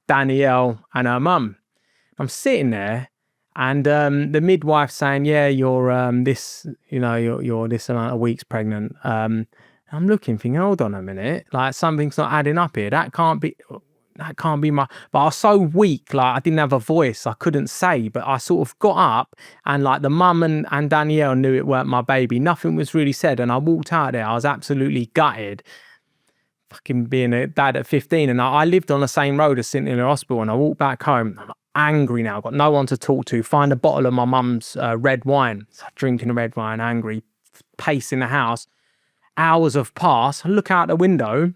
Danielle and her mum. I'm sitting there, and the midwife saying, "Yeah, you're this, you're this amount of weeks pregnant." I'm looking, thinking, hold on a minute, like something's not adding up here. That can't be my. But I was so weak, like I didn't have a voice, I couldn't say. But I sort of got up, and like the mum and Danielle knew it weren't my baby. Nothing was really said, and I walked out there. I was absolutely gutted. Fucking being a dad at 15, and I lived on the same road as St Hilary Hospital, and I walked back home. I'm angry now, got no one to talk to. Find a bottle of my mum's red wine, drinking the red wine, angry, pacing the house. Hours have passed. I look out the window,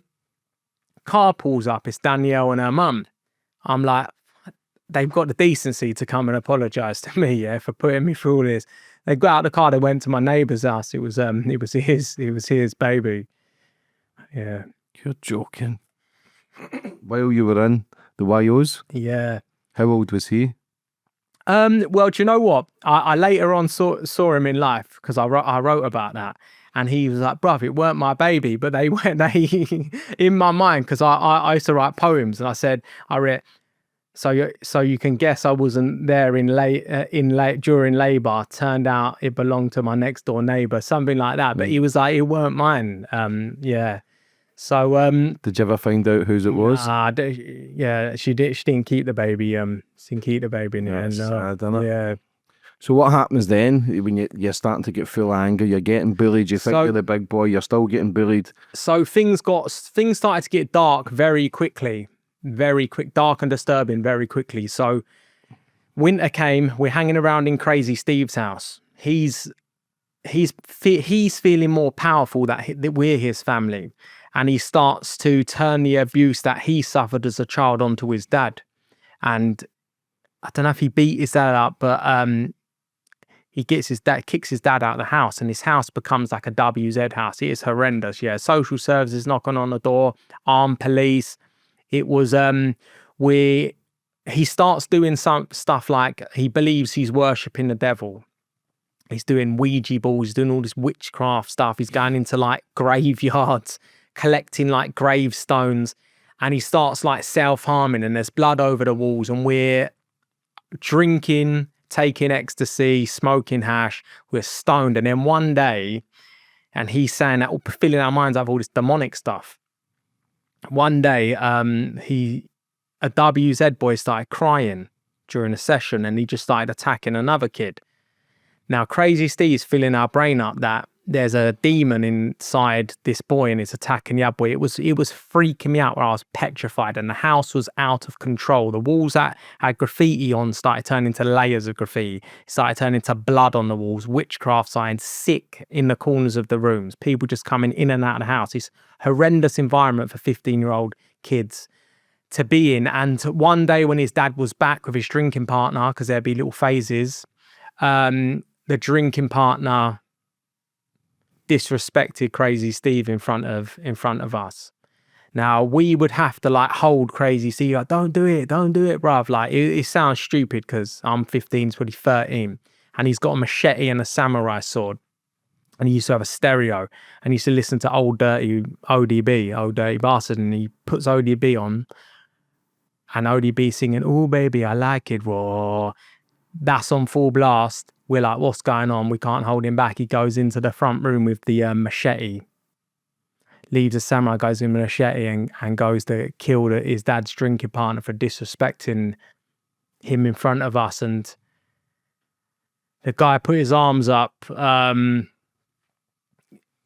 car pulls up. It's Danielle and her mum. I'm like, they've got the decency to come and apologise to me, yeah, for putting me through all this. They got out the car. They went to my neighbour's house. It was his baby. Yeah. You're joking. While you were in the YOs? Yeah. How old was he? Well, do you know what? I later on saw him in life because I wrote about that, and he was like, "Bruv, it weren't my baby," but they in my mind, because I used to write poems, and I read, so you can guess I wasn't there during labour. Turned out it belonged to my next door neighbour, something like that. But he was like, "It weren't mine." Yeah. So did you ever find out whose it was? Yeah, she didn't keep the baby. She didn't keep the baby in the end. I don't know. Yeah. So what happens then when you're starting to get full anger? You're getting bullied. You think you're the big boy. You're still getting bullied. So things started to get dark very quickly, dark and disturbing very quickly. So Winter came. We're hanging around in Crazy Steve's house. He's feeling more powerful that we're his family, and he starts to turn the abuse that he suffered as a child onto his dad. And I don't know if he beat his dad up, but he kicks his dad out of the house, and his house becomes like a WZ house. It is horrendous. Yeah, social services knocking on the door, armed police. It was he starts doing some stuff like he believes he's worshipping the devil. He's doing Ouija balls, he's doing all this witchcraft stuff. He's going into like graveyards, collecting like gravestones, and he starts like self-harming, and there's blood over the walls, and we're drinking, taking ecstasy, smoking hash, we're stoned. And then one day, and he's saying that, filling our minds up with all this demonic stuff. One day, a WZ boy started crying during a session, and he just started attacking another kid. Now, Crazy Steve's filling our brain up that there's a demon inside this boy and it's attacking the other boy. It was freaking me out, where I was petrified, and the house was out of control. The walls that had graffiti on started turning into layers of graffiti. It started turning into blood on the walls, witchcraft signs, sick in the corners of the rooms, people just coming in and out of the house. This horrendous environment for 15-year-old kids to be in. And one day when his dad was back with his drinking partner, because there'd be little phases, the drinking partner disrespected Crazy Steve in front of us. Now we would have to like hold Crazy Steve, like, don't do it, bruv. Like it sounds stupid because I'm 15, 20, 13, and he's got a machete and a samurai sword, and he used to have a stereo, and he used to listen to old dirty bastard, and he puts ODB on, and ODB singing, "Oh baby, I like it raw." That's on full blast. We're like, what's going on? We can't hold him back. He goes into the front room with the machete, leaves a samurai, goes in with a machete, and goes to kill his dad's drinking partner for disrespecting him in front of us. And the guy put his arms up,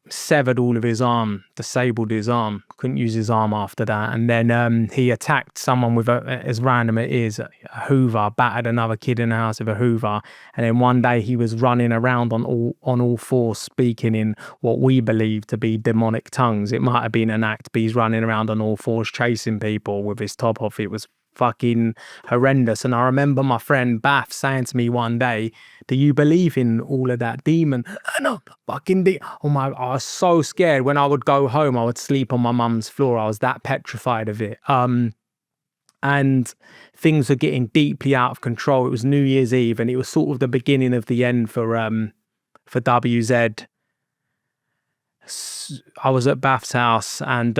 severed all of his arm, disabled his arm, couldn't use his arm after that. And then he attacked someone with as random it is, a Hoover, battered another kid in the house with a Hoover. And then one day he was running around on all fours, speaking in what we believe to be demonic tongues. It might have been an act, but he's running around on all fours chasing people with his top off. It was fucking horrendous. And I remember my friend Bath saying to me one day, "Do you believe in all of that demon?" "No, fucking I was so scared. When I would go home, I would sleep on my mum's floor. I was that petrified of it. And things were getting deeply out of control. It was New Year's Eve, and it was sort of the beginning of the end for WZ. I was at Bath's house, and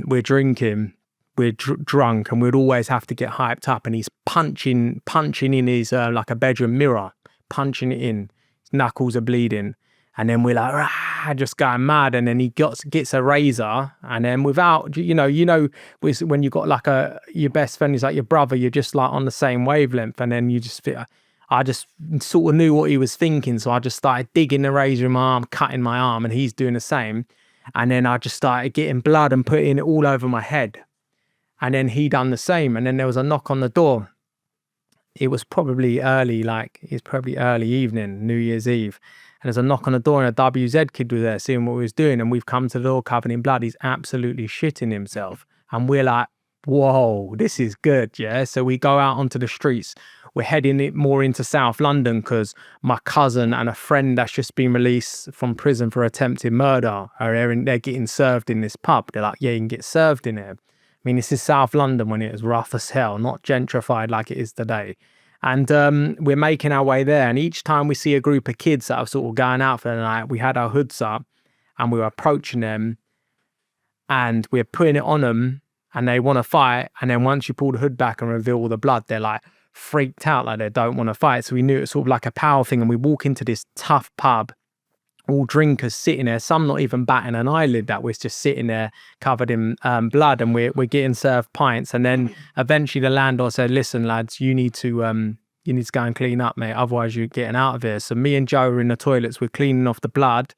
we're drinking. We're drunk, and we'd always have to get hyped up, and he's punching in his like a bedroom mirror, punching it in. His knuckles are bleeding, and then we're like, rah, just going mad. And then he gets a razor, and then without when you got like your best friend is like your brother, you're just like on the same wavelength, and then you just feel. I just sort of knew what he was thinking, so I just started digging the razor in my arm, cutting my arm, and he's doing the same. And then I just started getting blood and putting it all over my head. And then he done the same. And then there was a knock on the door. It was probably early evening, New Year's Eve. And there's a knock on the door, and a WZ kid was there seeing what we was doing. And we've come to the door covered in blood. He's absolutely shitting himself. And we're like, whoa, this is good, yeah? So we go out onto the streets. We're heading more into South London because my cousin and a friend that's just been released from prison for attempted murder they're getting served in this pub. They're like, yeah, you can get served in here. I mean, this is South London when it was rough as hell, not gentrified like it is today. And we're making our way there. And each time we see a group of kids that are sort of going out for the night, we had our hoods up and we were approaching them and we're putting it on them and they want to fight. And then once you pull the hood back and reveal all the blood, they're like freaked out, like they don't want to fight. So we knew it was sort of like a power thing. And we walk into this tough pub, all drinkers sitting there, some not even batting an eyelid, that was just sitting there covered in blood, and we're getting served pints. And then eventually the landlord said, "Listen, lads, you need to go and clean up, mate, otherwise you're getting out of here." So me and Joe are in the toilets, we're cleaning off the blood.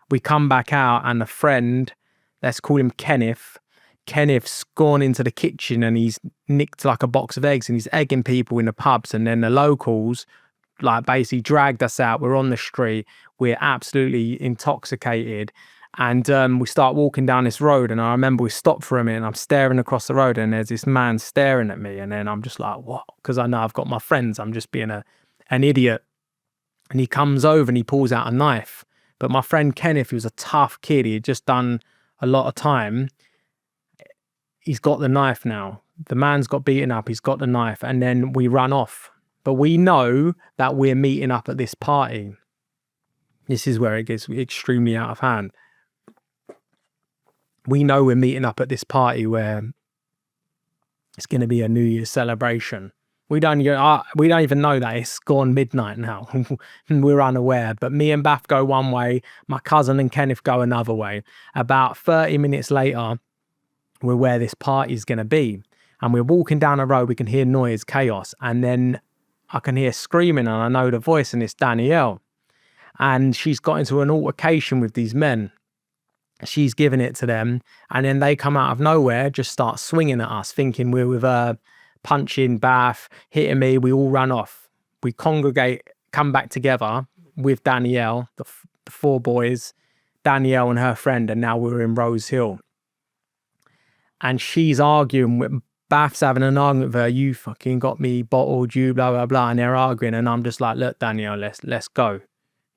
We come back out, and a friend, let's call him Kenneth, Kenneth's gone into the kitchen and he's nicked like a box of eggs and he's egging people in the pubs. And then the locals like basically dragged us out. We're on the street. We're absolutely intoxicated. And we start walking down this road. And I remember we stopped for a minute and I'm staring across the road and there's this man staring at me. And then I'm just like, what? Because I know I've got my friends. I'm just being an idiot. And he comes over and he pulls out a knife. But my friend Kenneth, he was a tough kid. He had just done a lot of time. He's got the knife now. The man's got beaten up. He's got the knife. And then we run off. But we know that we're meeting up at this party. This is where it gets extremely out of hand. We know we're meeting up at this party where it's going to be a New Year's celebration. We don't even know that it's gone midnight now. We're unaware. But me and Bath go one way. My cousin and Kenneth go another way. About 30 minutes later, we're where this party is going to be. And we're walking down a road. We can hear noise, chaos. And then I can hear screaming and I know the voice and it's Danielle. And she's got into an altercation with these men. She's giving it to them. And then they come out of nowhere, just start swinging at us, thinking we're with her, punching Bath, hitting me. We all run off. We congregate, come back together with Danielle, the 4 boys, Danielle and her friend. And now we're in Rose Hill. And she's arguing with Bath's having an argument with her. You fucking got me bottled, you blah, blah, blah. And they're arguing. And I'm just like, look, Danielle, let's go.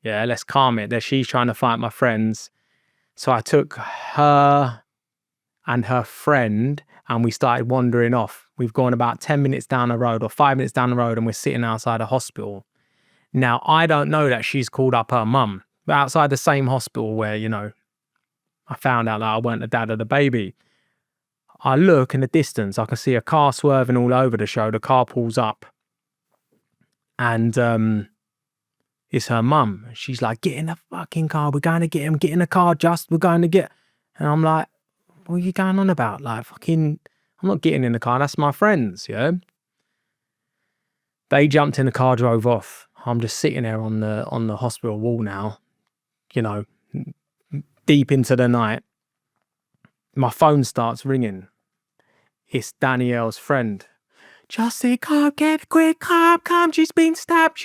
Yeah, let's calm it. She's trying to fight my friends. So I took her and her friend and we started wandering off. We've gone about 10 minutes down the road or 5 minutes down the road and we're sitting outside a hospital. Now, I don't know that she's called up her mum. But outside the same hospital where, you know, I found out that I weren't the dad of the baby. I look in the distance, I can see a car swerving all over the show. The car pulls up and it's her mum. She's like, get in the fucking car. We're going to get him. Get in the car, just. We're going to get. And I'm like, what are you going on about? Like, fucking, I'm not getting in the car. That's my friends, yeah? They jumped in the car, drove off. I'm just sitting there on the hospital wall now, you know, deep into the night. My phone starts ringing. It's Danielle's friend. Justin, come, get quick, come. She's been stabbed.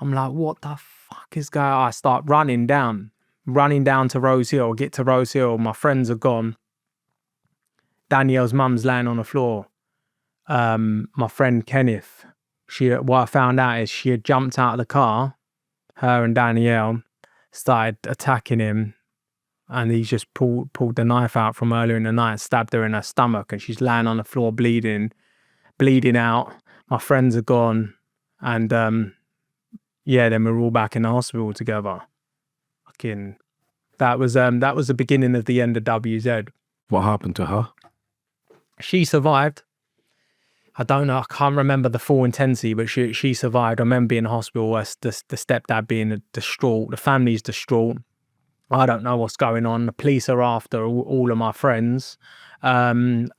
I'm like, what the fuck is going on? I start running down to Rose Hill, get to Rose Hill. My friends are gone. Danielle's mum's laying on the floor. My friend Kenneth, what I found out is she had jumped out of the car, her and Danielle, started attacking him. And he just pulled the knife out from earlier in the night, stabbed her in her stomach, and she's laying on the floor bleeding out. My friends are gone, and then we're all back in the hospital together. Fucking, that was the beginning of the end of WZ. What happened to her? She survived. I don't know. I can't remember the full intensity, but she survived. I remember being in the hospital, the stepdad being distraught, the family's distraught. I don't know what's going on. The police are after all of my friends. And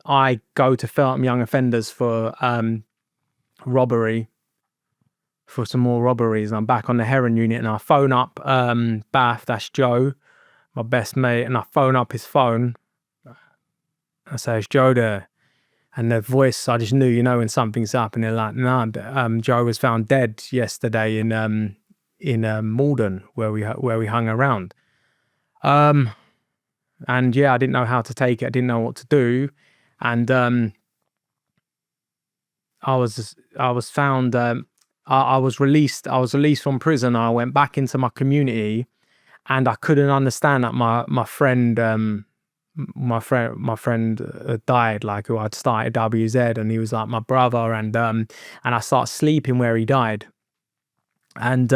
I go to Feltham Young Offenders for robbery, for some more robberies. And I'm back on the heroin unit and I phone up Bath, that's Joe, my best mate, and I phone up his phone. I say, is Joe there? And the voice, I just knew, you know, when something's up. And they're like, no, Joe was found dead yesterday in Malden where we hung around. And yeah, I didn't know how to take it. I didn't know what to do. And I was found, I was released from prison. I went back into my community and I couldn't understand that my friend died, like, who I'd started WZ, and he was like my brother, and I started sleeping where he died. And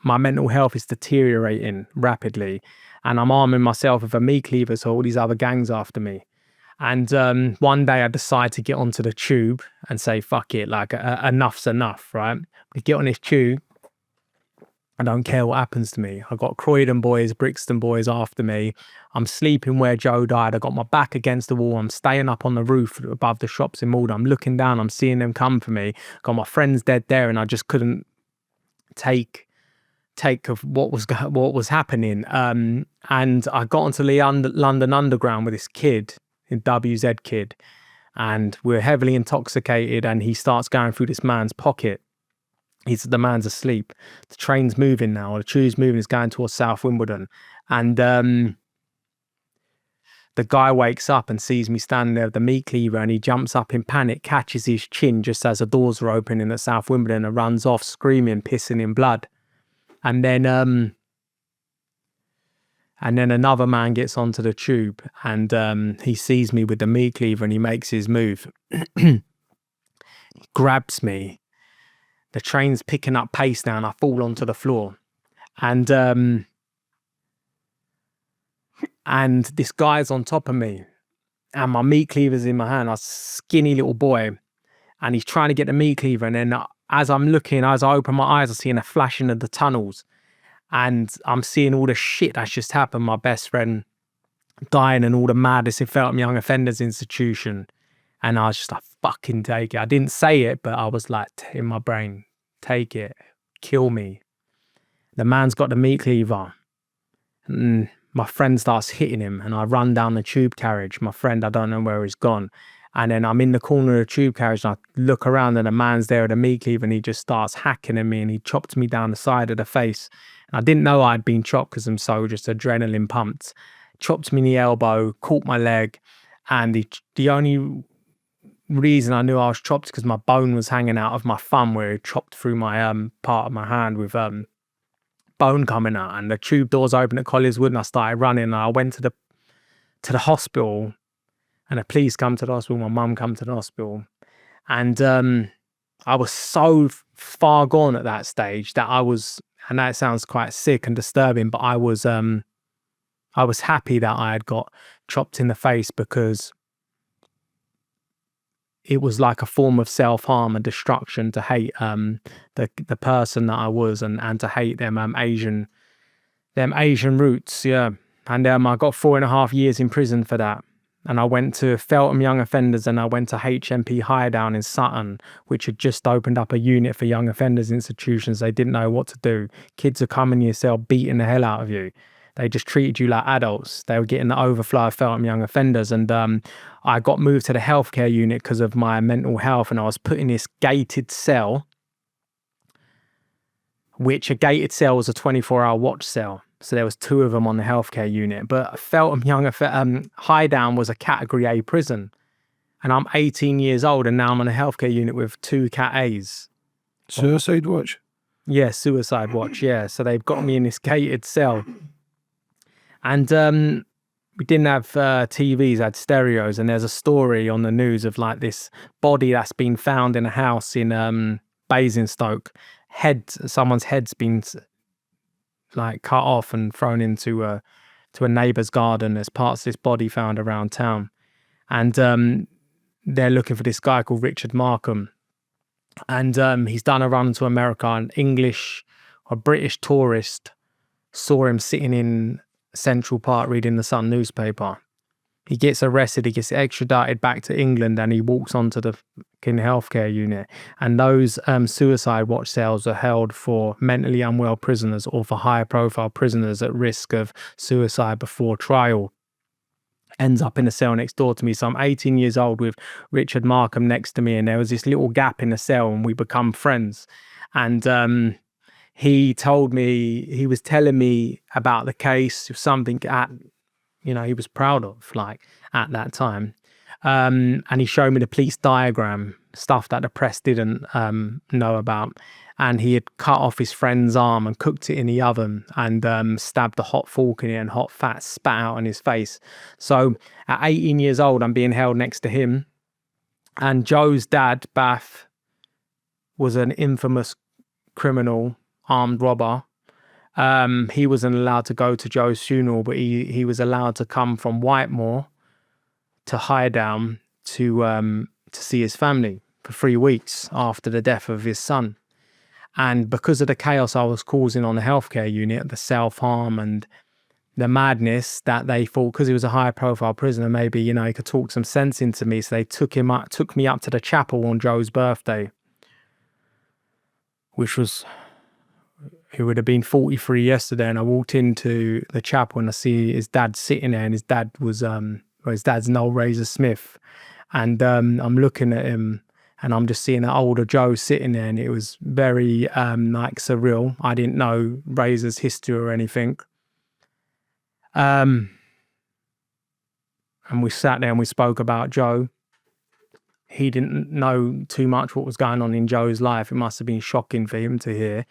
my mental health is deteriorating rapidly. And I'm arming myself with a meat cleaver, so all these other gangs after me. And one day I decide to get onto the tube and say, fuck it, like enough's enough, right? We get on this tube. I don't care what happens to me. I got Croydon boys, Brixton boys after me. I'm sleeping where Joe died. I got my back against the wall. I'm staying up on the roof above the shops in Malden. I'm looking down. I'm seeing them come for me. Got my friends dead there, and I just couldn't take take of what was happening. And I got onto the London Underground with this kid, a WZ kid, and we're heavily intoxicated. And he starts going through this man's pocket. The man's asleep. The train's moving now. The tube's moving. It's going towards South Wimbledon, and the guy wakes up and sees me standing there with the meat cleaver, and he jumps up in panic, catches his chin just as the doors are opening at South Wimbledon, and runs off screaming, pissing in blood. And then another man gets onto the tube, and he sees me with the meat cleaver, and he makes his move. He grabs me. The train's picking up pace now, and I fall onto the floor. And this guy's on top of me, and my meat cleaver's in my hand. I was a skinny little boy, and he's trying to get the meat cleaver. And then as I open my eyes, I'm seeing a flashing of the tunnels, and I'm seeing all the shit that's just happened. My best friend dying, and all the madness in Feltham Young Offenders Institution. And I was just like, fucking take it. I didn't say it, but I was like in my brain, take it, kill me. The man's got the meat cleaver, and my friend starts hitting him, and I run down the tube carriage. My friend, I don't know where he's gone. And then I'm in the corner of the tube carriage, and I look around, and a man's there with a meat cleaver, and he just starts hacking at me, and he chopped me down the side of the face. And I didn't know I'd been chopped because I'm so just adrenaline pumped. Chopped me in the elbow, caught my leg, and the only reason I knew I was chopped is because my bone was hanging out of my thumb, where he chopped through my part of my hand with bone coming out. And the tube doors opened at Collieswood, and I started running, and I went to the hospital, and the police come to the hospital, my mum come to the hospital, and I was so far gone at that stage that I was, and that sounds quite sick and disturbing, but I was happy that I had got chopped in the face, because it was like a form of self-harm and destruction to hate the person that I was, and to hate them Asian roots, yeah. And I got 4.5 years in prison for that. And I went to Feltham Young Offenders, and I went to HMP Highdown in Sutton, which had just opened up a unit for young offenders institutions. They didn't know what to do. Kids are coming to your cell beating the hell out of you. They just treated you like adults. They were getting the overflow of Feltham Young Offenders. And I got moved to the healthcare unit because of my mental health, and I was put in this gated cell, which a gated cell was a 24-hour watch cell. So there was 2 of them on the healthcare unit. But Feltham Young Highdown was a Category A prison. And I'm 18 years old, and now I'm on a healthcare unit with 2 Cat A's. Suicide watch? Yeah, suicide watch, yeah. So they've got me in this gated cell. And we didn't have TVs, had stereos. And there's a story on the news of like this body that's been found in a house in Basingstoke. Someone's head's been like cut off and thrown into a neighbour's garden. There's parts of this body found around town. And they're looking for this guy called Richard Markham. And he's done a run to America. An English or British tourist saw him sitting in Central Park reading the Sun newspaper. He gets arrested, he gets extradited back to England, and he walks onto the fucking healthcare unit. And those suicide watch cells are held for mentally unwell prisoners, or for higher profile prisoners at risk of suicide before trial. Ends up in a cell next door to me. So I'm 18 years old with Richard Markham next to me, and there was this little gap in the cell, and we become friends. And he was telling me about the case, something he was proud of, like, at that time. And he showed me the police diagram, stuff that the press didn't know about. And he had cut off his friend's arm and cooked it in the oven, and stabbed the hot fork in it, and hot fat spat out on his face. So at 18 years old, I'm being held next to him. And Joe's dad, Bath, was an infamous criminal, armed robber. He wasn't allowed to go to Joe's funeral, but he was allowed to come from Whitemore to Highdown to see his family for 3 weeks after the death of his son. And because of the chaos I was causing on the healthcare unit, the self-harm and the madness, that they thought, because he was a high-profile prisoner, maybe, he could talk some sense into me. So they took me up to the chapel on Joe's birthday, which was who would have been 43 yesterday, and I walked into the chapel and I see his dad sitting there, and his dad was his dad's Noel Razor Smith, and I'm looking at him and I'm just seeing an older Joe sitting there, and it was very like surreal. I didn't know Razor's history or anything. And we sat there and we spoke about Joe. He didn't know too much what was going on in Joe's life. It must have been shocking for him to hear.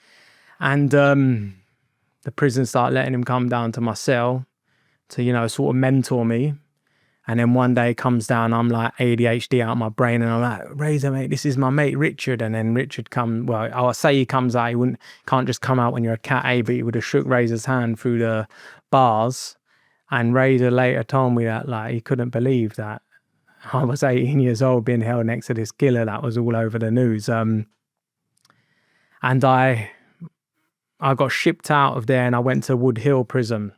And the prison started letting him come down to my cell to, you know, sort of mentor me. And then one day he comes down, I'm like ADHD out of my brain, and I'm like, Razor, mate, this is my mate Richard. And then Richard I say he comes out, can't just come out when you're a cat A, but he would have shook Razor's hand through the bars. And Razor later told me that, like, he couldn't believe that I was 18 years old being held next to this killer that was all over the news. And I got shipped out of there and I went to Wood Hill prison.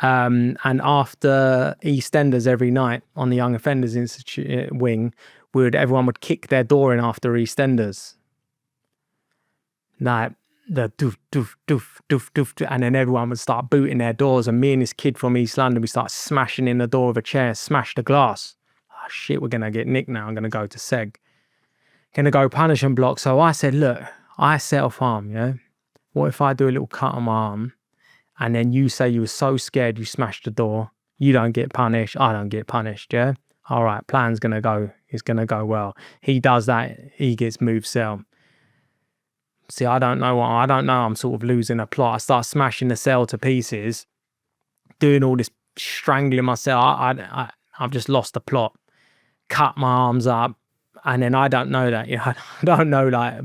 And after EastEnders every night on the Young Offenders Institute wing, everyone would kick their door in after EastEnders. Like the doof, doof, doof, doof, doof, and then everyone would start booting their doors. And me and this kid from East London, we start smashing in the door of a chair, smash the glass. Oh shit, we're gonna get nicked now. I'm gonna go to Seg. Gonna go punishment block. So I said, look, I self-harm, yeah? What if I do a little cut on my arm? And then you say you were so scared you smashed the door. You don't get punished. I don't get punished, yeah? All right, plan's going to go. It's going to go well. He does that. He gets moved cell. See, I don't know. I'm sort of losing a plot. I start smashing the cell to pieces, doing all this strangling myself. I've just lost the plot. Cut my arms up. And then I don't know that. You know, I don't know, like,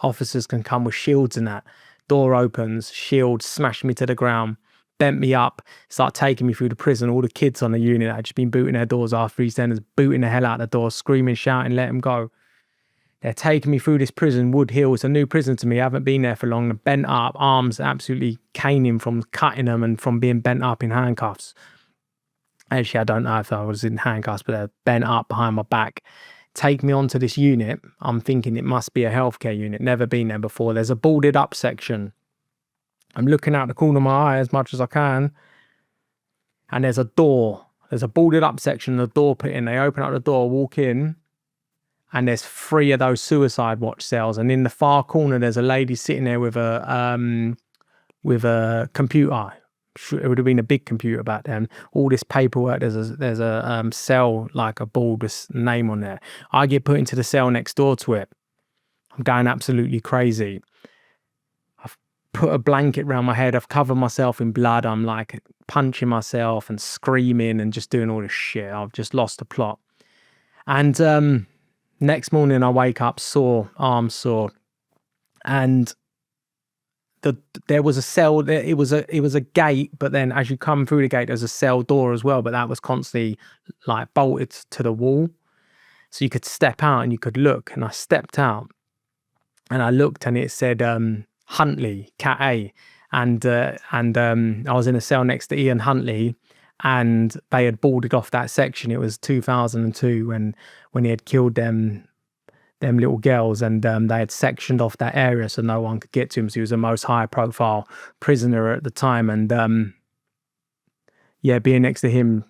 officers can come with shields and that. Door opens, shield, smashed me to the ground, bent me up, start taking me through the prison. All the kids on the unit had just been booting their doors after EastEnders, booting the hell out of the door, screaming, shouting, let them go. They're taking me through this prison, Wood Hill. It's a new prison to me. I haven't been there for long. Bent up, arms absolutely caning from cutting them and from being bent up in handcuffs. Actually, I don't know if I was in handcuffs, but they're bent up behind my back. Take me onto this unit. I'm thinking it must be a healthcare unit. Never been there before. There's a boarded up section. I'm looking out the corner of my eye as much as I can. And there's a door. There's a boarded up section, the door put in. They open up the door, walk in. And there's 3 of those suicide watch cells. And in the far corner, there's a lady sitting there with a computer. It would have been a big computer back then. All this paperwork. There's a cell, like a board with name on there. I get put into the cell next door to it. I'm going absolutely crazy. I've put a blanket around my head. I've covered myself in blood. I'm like punching myself and screaming and just doing all this shit. I've just lost the plot. And next morning I wake up sore, arm sore, and there was a cell. It was a gate, but then as you come through the gate, there's a cell door as well. But that was constantly like bolted to the wall, so you could step out and you could look. And I stepped out, and I looked, and it said Huntley, Cat A, and I was in a cell next to Ian Huntley, and they had boarded off that section. It was 2002 when he had killed them little girls, and they had sectioned off that area so no one could get to him. So he was the most high profile prisoner at the time. And being next to him,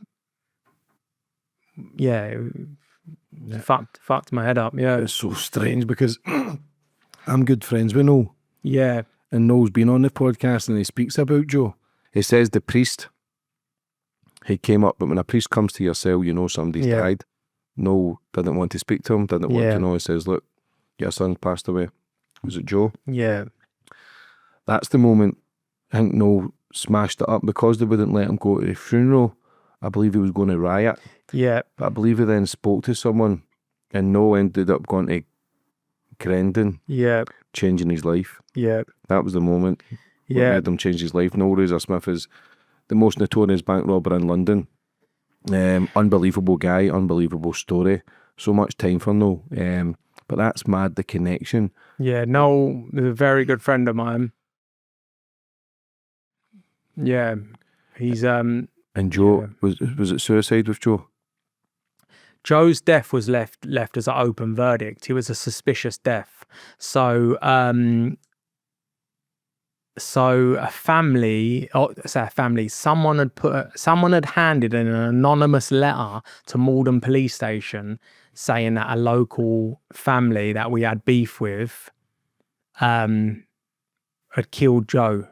fucked my head up. Yeah, It's so strange because I'm good friends with Noel. Yeah. And Noel's been on the podcast and he speaks about Joe. He says the priest, he came up, but when a priest comes to your cell, you know somebody's died. Noel didn't want to speak to him, didn't want to know. He says, look, your son's passed away. Was it Joe? Yeah. That's the moment I think Noel smashed it up because they wouldn't let him go to the funeral. I believe he was going to riot. Yeah. But I believe he then spoke to someone and Noel ended up going to Crendon. Yeah. Changing his life. Yeah. That was the moment. Yeah. Made him change his life. Noel Razor Smith is the most notorious bank robber in London. Unbelievable guy, unbelievable story. So much time for Noel. But that's mad, the connection. Yeah, Noel is a very good friend of mine. Yeah. He's And Joe, was it suicide with Joe? Joe's death was left as an open verdict. He was a suspicious death. So So a family, someone had handed an anonymous letter to Malden police station saying that a local family that we had beef with had killed Joe,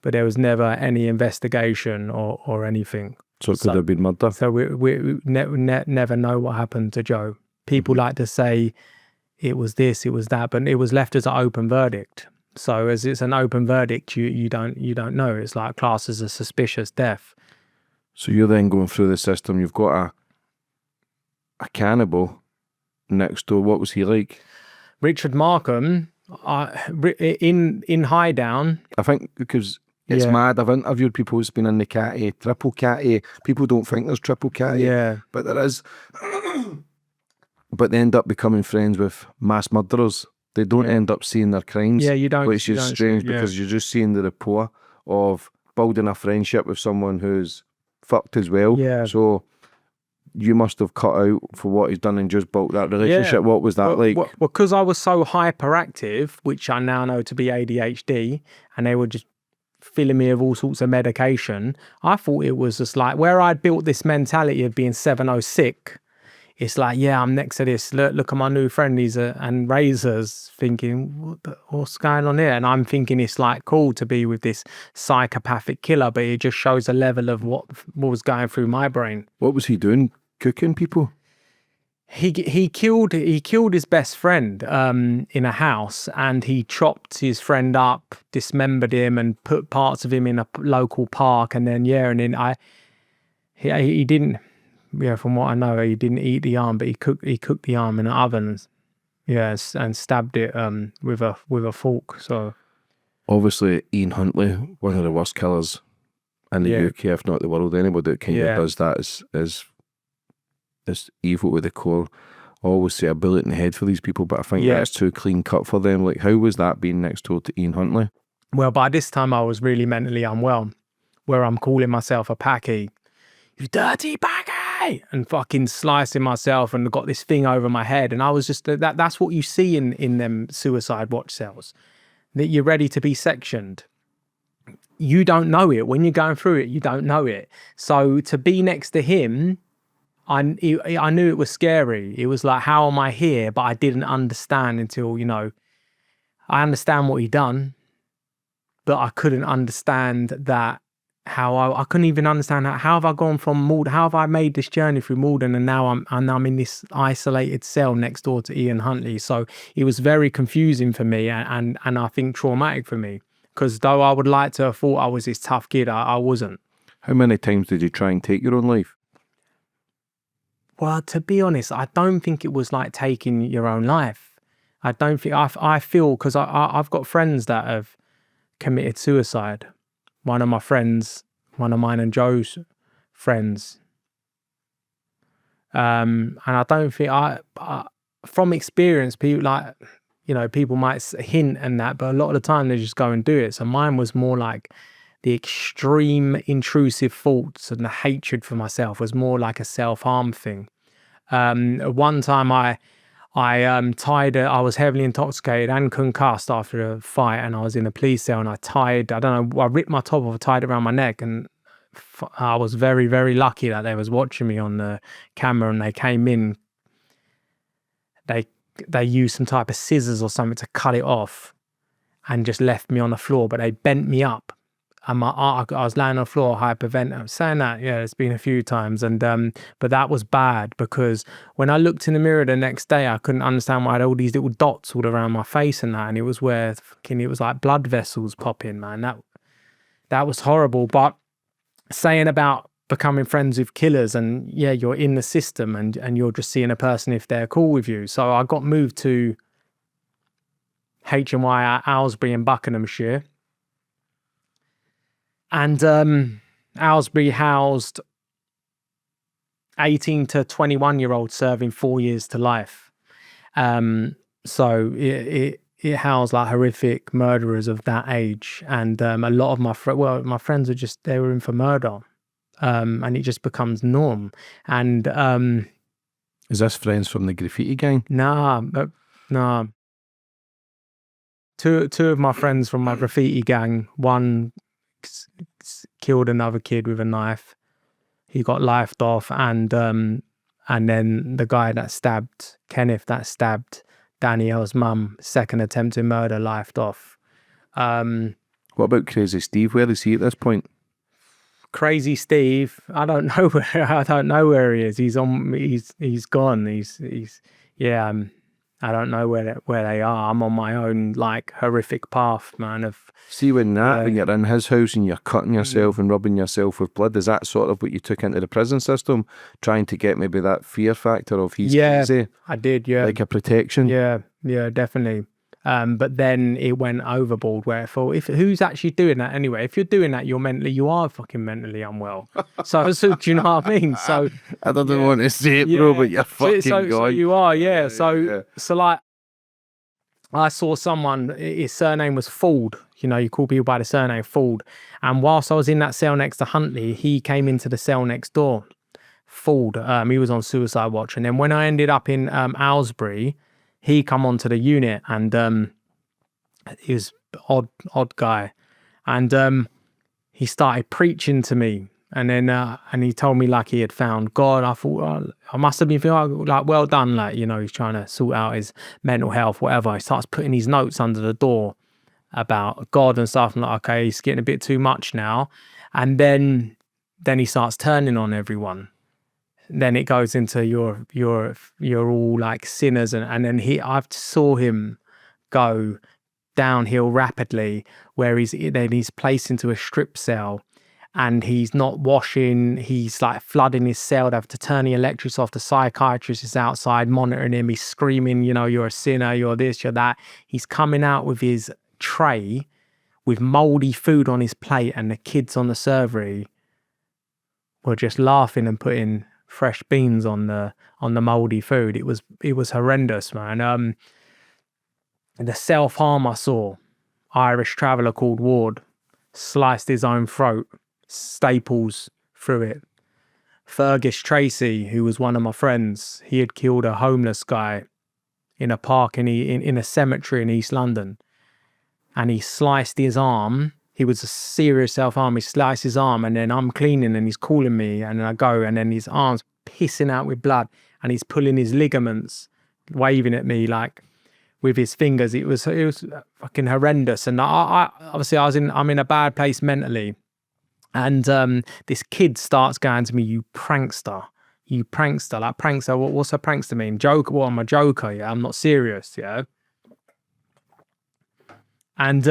but there was never any investigation or anything. So it could have been murder. So we never know what happened to Joe. People like to say it was this, it was that, but it was left as an open verdict. So as it's an open verdict, you don't know. It's like classed as a suspicious death. So you're then going through the system. You've got a cannibal next door. What was he like? Richard Markham, in Highdown. I think because it's mad. I've interviewed people who's been in the catty, triple catty. People don't think there's triple catty, but there is. But they end up becoming friends with mass murderers. They don't end up seeing their crimes. Yeah, you don't. Which is strange because you're just seeing the rapport of building a friendship with someone who's fucked as well. Yeah. So you must have cut out for what he's done and just built that relationship. Yeah. What was that like? Well, because I was so hyperactive, which I now know to be ADHD, and they were just filling me with all sorts of medication, I thought it was just like where I'd built this mentality of being 706. It's like, yeah, I'm next to this. Look at my new friend. He's and Razor's thinking, what's going on here? And I'm thinking it's like cool to be with this psychopathic killer, but it just shows a level of what was going through my brain. What was he doing? Cooking people? He killed his best friend in a house, and he chopped his friend up, dismembered him, and put parts of him in a local park. And then he didn't. Yeah, from what I know, he didn't eat the arm, but he cooked the arm in the oven. Yes, and stabbed it with a fork. So obviously, Ian Huntley, one of the worst killers in the UK, if not the world. Anybody that kind of does that is evil to the core. I always say a bullet in the head for these people, but I think that's too clean cut for them. Like, how was that being next door to Ian Huntley? Well, by this time I was really mentally unwell, where I'm calling myself a packy. You dirty packy! And fucking slicing myself and got this thing over my head. And I was just, that's what you see in them suicide watch cells, that you're ready to be sectioned. You don't know it. When you're going through it, you don't know it. So to be next to him, I knew it was scary. It was like, how am I here? But I didn't understand until, I understand what he done, but I couldn't understand that. How I couldn't even understand how have I gone from Malden, how have I made this journey through Malden, and now I'm in this isolated cell next door to Ian Huntley. So it was very confusing for me and I think traumatic for me, because though I would like to have thought I was this tough kid, I wasn't. How many times did you try and take your own life? Well, to be honest, I don't think it was like taking your own life. I don't think I feel, because I've got friends that have committed suicide. One of mine and Joe's friends. And I don't think from experience, people might hint and that, but a lot of the time they just go and do it. So mine was more like the extreme intrusive thoughts, and the hatred for myself was more like a self-harm thing. One time I was heavily intoxicated and concussed after a fight, and I was in a police cell, and I ripped my top off, tied it around my neck, and I was very, very lucky that they was watching me on the camera, and they came in. They used some type of scissors or something to cut it off and just left me on the floor, but they bent me up. And I was laying on the floor, hyperventilating. Saying that, it's been a few times, and but that was bad, because when I looked in the mirror the next day, I couldn't understand why I had all these little dots all around my face and that, and it was where it was like blood vessels popping, man. That was horrible. But saying about becoming friends with killers, and you're in the system, and you're just seeing a person if they're cool with you. So I got moved to HMY Aylesbury in Buckinghamshire. And Aylesbury housed 18 to 21-year-olds serving 4 years to life. So it housed like horrific murderers of that age. And a lot of my friends they were in for murder. And it just becomes norm. And is this friends from the Graffiti gang? Nah. two of my friends from my graffiti gang, one killed another kid with a knife. He got lifed off, and then the guy that stabbed Kenneth, that stabbed Danielle's mum, second attempted murder, lifed off. What about Crazy Steve? Where is he at this point? Crazy Steve, I don't know where he is. He's gone. I don't know where they are. I'm on my own like horrific path, man. See, when you're in his house and you're cutting yourself and rubbing yourself with blood, is that sort of what you took into the prison system, trying to get maybe that fear factor of he's crazy? I did, yeah. Like a protection? Yeah, definitely. But then it went overboard where I thought, who's actually doing that anyway? If you're doing that, you are fucking mentally unwell. So do you know what I mean? So I don't want to say it, bro, but you're fucking so you are, yeah. So like, I saw someone, his surname was Ford. You know, you call people by the surname Ford. And whilst I was in that cell next to Huntley, he came into the cell next door. Ford, he was on suicide watch. And then when I ended up in Aylesbury, he come onto the unit, and he was odd guy, and he started preaching to me, and then and he told me like he had found God. I thought, I must have been feeling like, well done, like, you know, he's trying to sort out his mental health, whatever. He starts putting his notes under the door about God and stuff. I'm like, okay, he's getting a bit too much now, and then he starts turning on everyone. Then it goes into you're all like sinners, and then I saw him go downhill rapidly, where he's placed into a strip cell, and he's not washing. He's like flooding his cell. They have to turn the electrics off. The psychiatrist is outside monitoring him. He's screaming, you know, you're a sinner, you're this, you're that. He's coming out with his tray with moldy food on his plate, and the kids on the servery were just laughing and putting fresh beans on the moldy food. It was horrendous, man. The self-harm I saw, Irish traveller called Ward sliced his own throat, staples through it. Fergus Tracy, who was one of my friends, he had killed a homeless guy in a park in a cemetery in East London, and he sliced his arm. He was a serious self-harm. He sliced his arm, and then I'm cleaning and he's calling me, and I go, and then his arm's pissing out with blood, and he's pulling his ligaments, waving at me like with his fingers. It was fucking horrendous. And I obviously I'm in a bad place mentally. And this kid starts going to me, you prankster. Like prankster, what's a prankster mean? Joker, well, I'm a joker, yeah, I'm not serious, yeah. And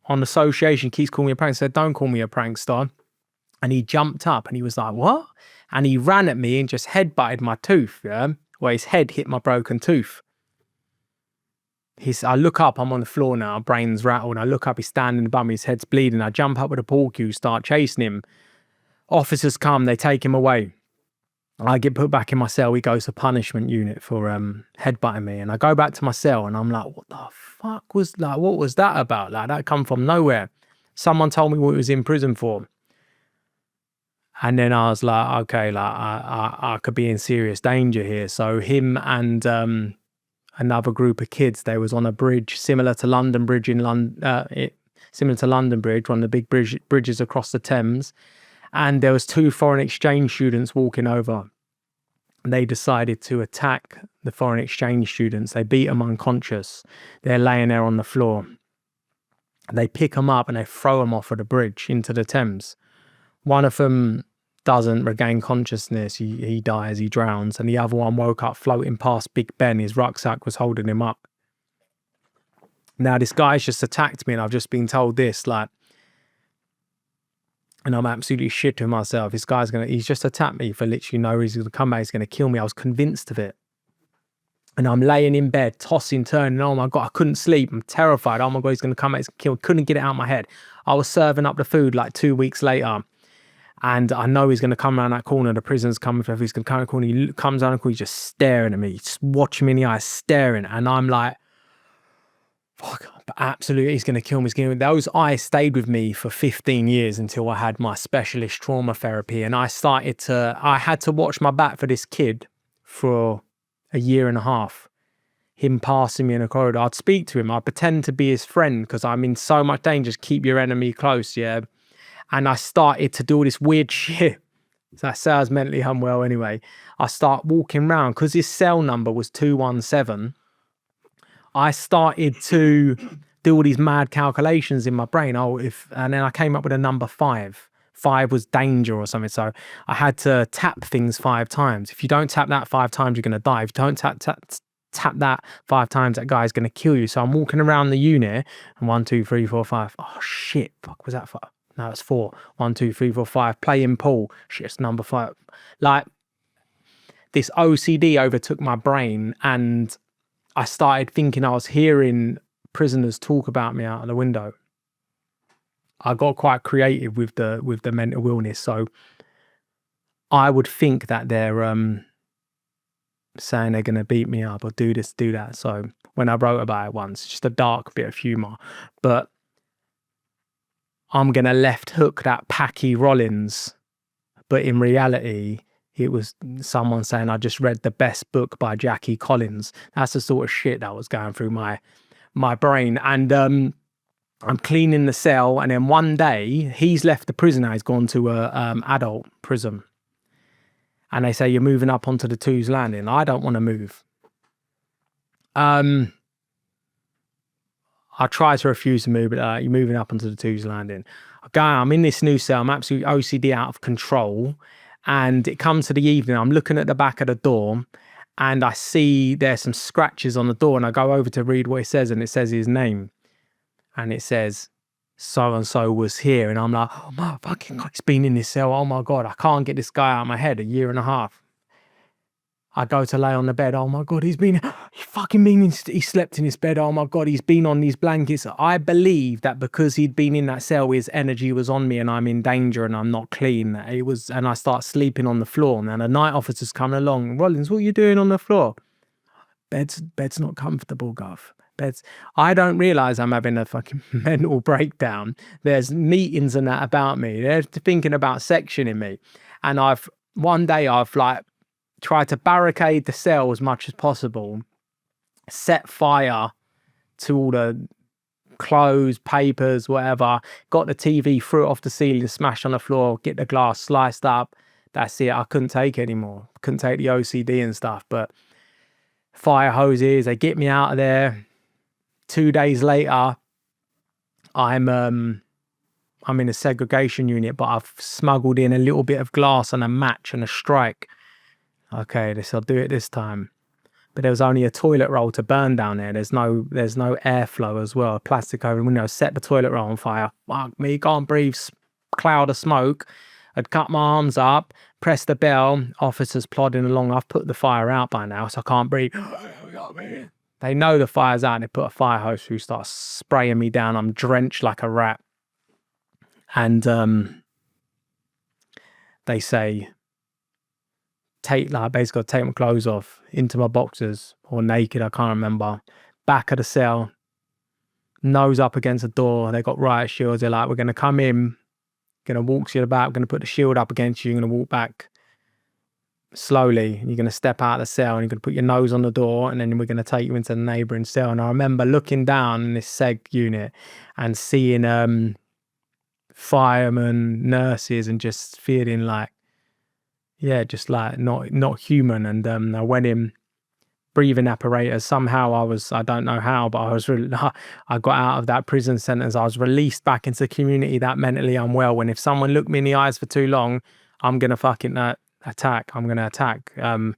on association, keeps calling me a prankster. I said, don't call me a prankster. And he jumped up and he was like, what? And he ran at me and just headbutted my tooth, yeah? Where his head hit my broken tooth. I look up, I'm on the floor now, brain's rattled. I look up, he's standing above me, his head's bleeding. I jump up with a ball cue, start chasing him. Officers come, they take him away. I get put back in my cell. He goes to punishment unit for headbutting me. And I go back to my cell and I'm like, what the fuck what was that about? Like, that come from nowhere. Someone told me what he was in prison for. And then I was like, okay, like I could be in serious danger here. So him and another group of kids, they was on a bridge similar to London Bridge similar to London Bridge, one of the big bridges across the Thames. And there was 2 foreign exchange students walking over. They decided to attack the foreign exchange students. They beat them unconscious. They're laying there on the floor. They pick them up and they throw them off of the bridge into the Thames. One of them doesn't regain consciousness. He dies, he drowns. And the other one woke up floating past Big Ben. His rucksack was holding him up. Now, this guy's just attacked me, and I've just been told this, like, and I'm absolutely shitting myself. This guy's he's just attacked me for literally no reason. He's going to come back, he's going to kill me. I was convinced of it. And I'm laying in bed, tossing, turning. Oh my God, I couldn't sleep. I'm terrified. Oh my God, he's going to come back, he's going to kill me. Couldn't get it out of my head. I was serving up the food like 2 weeks later. And I know he's going to come around that corner. The prison's coming for him. He's going to come around the corner. He comes around the corner, he's just staring at me. Just watching me in the eyes, staring. And I'm like, fuck, absolutely, he's going to kill me. Those eyes stayed with me for 15 years until I had my specialist trauma therapy. And I had to watch my back for this kid for a year and a half. him passing me in a corridor. I'd speak to him. I'd pretend to be his friend because I'm in so much danger. Just keep your enemy close, yeah. And I started to do all this weird shit. So that sounds mentally unwell anyway. I start walking around because his cell number was 217. I started to do all these mad calculations in my brain. And then I came up with a number 5. 5 was danger or something. So I had to tap things 5 times. If you don't tap that 5 times, you're going to die. If you don't tap that 5 times, that guy's going to kill you. So I'm walking around the unit and 1, 2, 3, 4, 5. Oh shit. Fuck, was that 5? No, it's 4. 1, 2, 3, 4, 5. Playing pool. Shit, it's number 5. Like, this OCD overtook my brain, and I started thinking I was hearing prisoners talk about me out of the window. I got quite creative with the mental illness. So I would think that they're saying they're going to beat me up or do this, do that. So when I wrote about it once, it's just a dark bit of humor, but I'm going to left hook that Packy Rollins. But in reality, it was someone saying, I just read the best book by Jackie Collins. That's the sort of shit that was going through my brain. And I'm cleaning the cell. And then one day he's left the prison. He's gone to a adult prison. And they say, you're moving up onto the 2's landing. I don't want to move. I try to refuse to move, but you're moving up onto the 2's landing. I'm in this new cell. I'm absolutely OCD out of control. And it comes to the evening. I'm looking at the back of the door and I see there's some scratches on the door. And I go over to read what it says, and it says his name. And it says, so-and-so was here. And I'm like, oh my fucking God, he's been in this cell. Oh my God, I can't get this guy out of my head. 1.5 years. I go to lay on the bed. Oh my God, he slept in his bed. Oh my God, he's been on these blankets. I believe that because he'd been in that cell, his energy was on me and I'm in danger and I'm not clean. And I start sleeping on the floor. And then the night officer's coming along. Rollins, what are you doing on the floor? Bed's not comfortable, Gov. I don't realize I'm having a fucking mental breakdown. There's meetings and that about me. They're thinking about sectioning me. And one day I've like, try to barricade the cell as much as possible, set fire to all the clothes, papers, whatever, got the TV, threw it off the ceiling, smashed on the floor, get the glass sliced up. That's it. I couldn't take it anymore. Couldn't take the OCD and stuff, but fire hoses, they get me out of there. 2 days later, I'm in a segregation unit, but I've smuggled in a little bit of glass and a match and a strike. Okay, I'll do it this time. But there was only a toilet roll to burn down there. There's no airflow as well. Plastic over the window, set the toilet roll on fire. Fuck me, can't breathe. Cloud of smoke. I'd cut my arms up, press the bell. Officers plodding along. I've put the fire out by now, so I can't breathe. They know the fire's out. And they put a fire hose through, start spraying me down. I'm drenched like a rat. And they say, basically take my clothes off into my boxers or naked, I can't remember. Back of the cell, nose up against the door. They got riot shields. They're like, we're going to come in, going to walk to the back, we're going to put the shield up against you, you're going to walk back slowly, and you're going to step out of the cell and you're going to put your nose on the door, and then we're going to take you into the neighbouring cell. And I remember looking down in this seg unit and seeing firemen, nurses, and just feeling like, yeah, just like not human. And I went in, breathing apparatus. Somehow I don't know how, but I got out of that prison sentence. I was released back into the community that mentally unwell. When if someone looked me in the eyes for too long, I'm going to fucking attack. I'm going to attack. And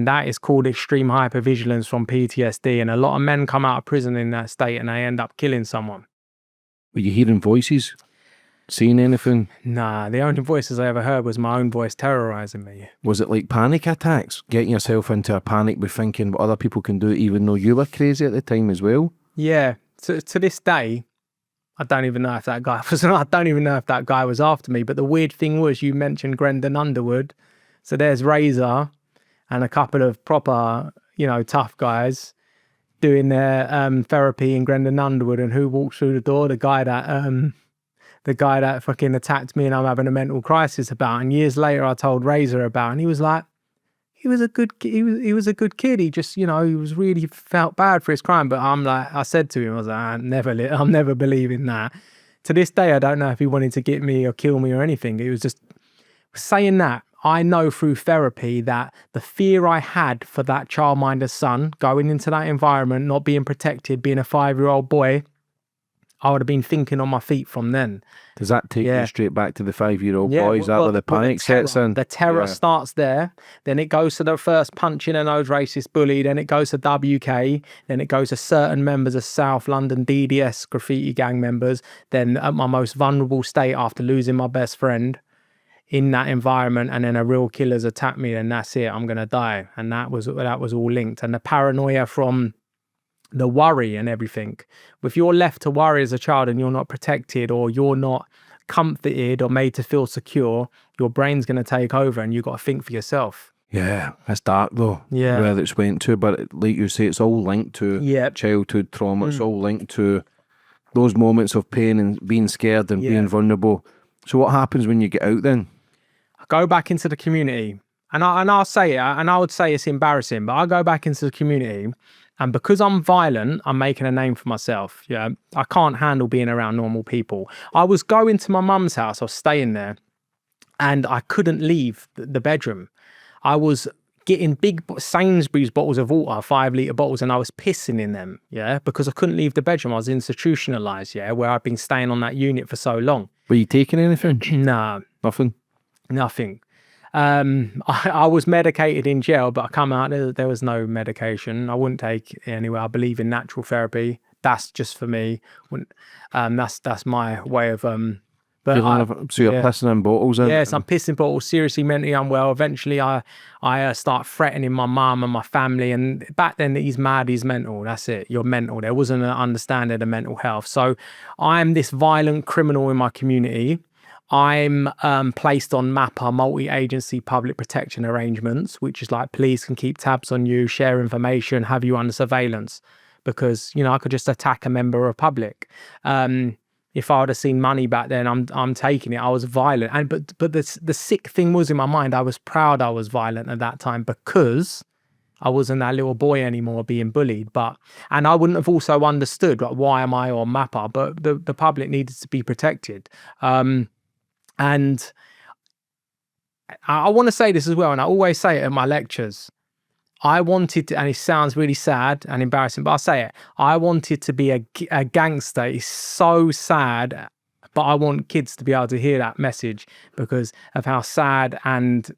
that is called extreme hypervigilance from PTSD. And a lot of men come out of prison in that state and they end up killing someone. Were you hearing voices? Seeing anything? Nah, the only voices I ever heard was my own voice terrorizing me. Was it like panic attacks? Getting yourself into a panic with thinking what other people can do, even though you were crazy at the time as well? Yeah. To this day, I don't even know if that guy was after me. But the weird thing was, you mentioned Brendan Underwood. So there's Razor and a couple of proper, tough guys doing their therapy in Brendan Underwood. And who walked through the door? The guy that fucking attacked me and I'm having a mental crisis about. And years later, I told Razor about, and he was like, he was a good he was a good kid. He just, he was really felt bad for his crime. But I said to him, I was like, I'm never believing that. To this day, I don't know if he wanted to get me or kill me or anything. It was just saying that. I know through therapy that the fear I had for that childminder's son going into that environment, not being protected, being a 5-year-old boy, I would have been thinking on my feet from then. Does that take you straight back to the 5-year-old boy? Is that well, where the panic sets in? The terror starts there. Then it goes to the first punch in a nose racist bully. Then it goes to WK. Then it goes to certain members of South London DDS graffiti gang members. Then at my most vulnerable state after losing my best friend in that environment, and then a real killer's attacked me, and that's it. I'm gonna die. And that was all linked. And the paranoia from the worry and everything. If you're left to worry as a child and you're not protected, or you're not comforted or made to feel secure, your brain's going to take over and you've got to think for yourself. Yeah, it's dark though. Yeah. Where it's went to, but like you say, it's all linked to childhood trauma. It's all linked to those moments of pain and being scared and being vulnerable. So what happens when you get out then? I go back into the community, and I'll say it, and I would say it's embarrassing, but I go back into the community. And because I'm violent, I'm making a name for myself. Yeah, I can't handle being around normal people. I was going to my mum's house, I was staying there, and I couldn't leave the bedroom. I was getting big Sainsbury's bottles of water, 5-litre bottles, and I was pissing in them, because I couldn't leave the bedroom. I was institutionalized, where I'd been staying on that unit for so long. Were you taking anything? No. Nothing? Nothing. I was medicated in jail, but I come out, there was no medication. I wouldn't take it anyway. I believe in natural therapy. That's just for me. That's my way of but so you're pissing in bottles? Yes, I'm pissing bottles, seriously mentally unwell. Eventually I start threatening my mum and my family, and back then he's mad, he's mental. That's it. You're mental. There wasn't an understanding of mental health. So I'm this violent criminal in my community. I'm placed on MAPA, multi-agency public protection arrangements, which is like police can keep tabs on you, share information, have you under surveillance, because I could just attack a member of public. If I would have seen money back then, I'm taking it. I was violent, and but the sick thing was in my mind, I was proud I was violent at that time because I wasn't that little boy anymore being bullied. And I wouldn't have also understood why am I on MAPA, but the public needed to be protected. And I want to say this as well, and I always say it in my lectures. I wanted to, and it sounds really sad and embarrassing, but I'll say it. I wanted to be a gangster. It's so sad, but I want kids to be able to hear that message because of how sad, and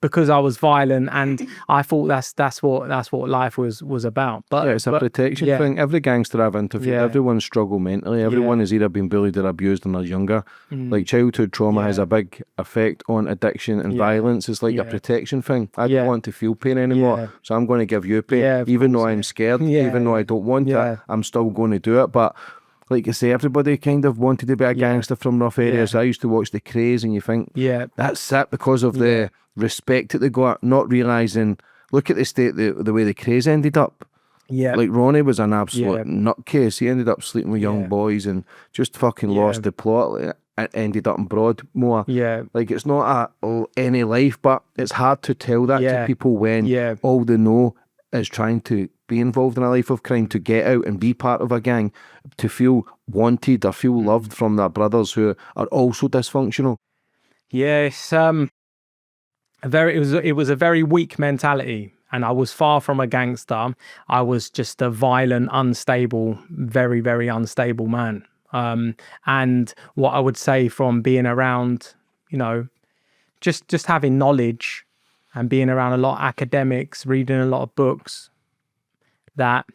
because I was violent, and I thought that's what life was about. But it's a protection thing. Every gangster I've interviewed, everyone struggled mentally. Everyone has either been bullied or abused when they're younger. Like childhood trauma has a big effect on addiction and violence. It's like a protection thing. I don't want to feel pain anymore, so I'm going to give you pain, even though I'm scared, even though I don't want it. I'm still going to do it. But like you say, everybody kind of wanted to be a gangster from rough areas. I used to watch the Craze, and you think, that's it, because of the respect that they got, not realising, look at the state, the way the Craze ended up. Like Ronnie was an absolute nutcase. He ended up sleeping with young boys and just fucking lost the plot. It ended up in Broadmoor. Like, it's not any life, but it's hard to tell that to people when all they know is trying to be involved in a life of crime, to get out and be part of a gang, to feel wanted or feel loved from their brothers who are also dysfunctional. Yes, it was a very weak mentality, and I was far from a gangster. I was just a violent, unstable, very, very unstable man. And what I would say from being around, just having knowledge and being around a lot of academics, reading a lot of books, that,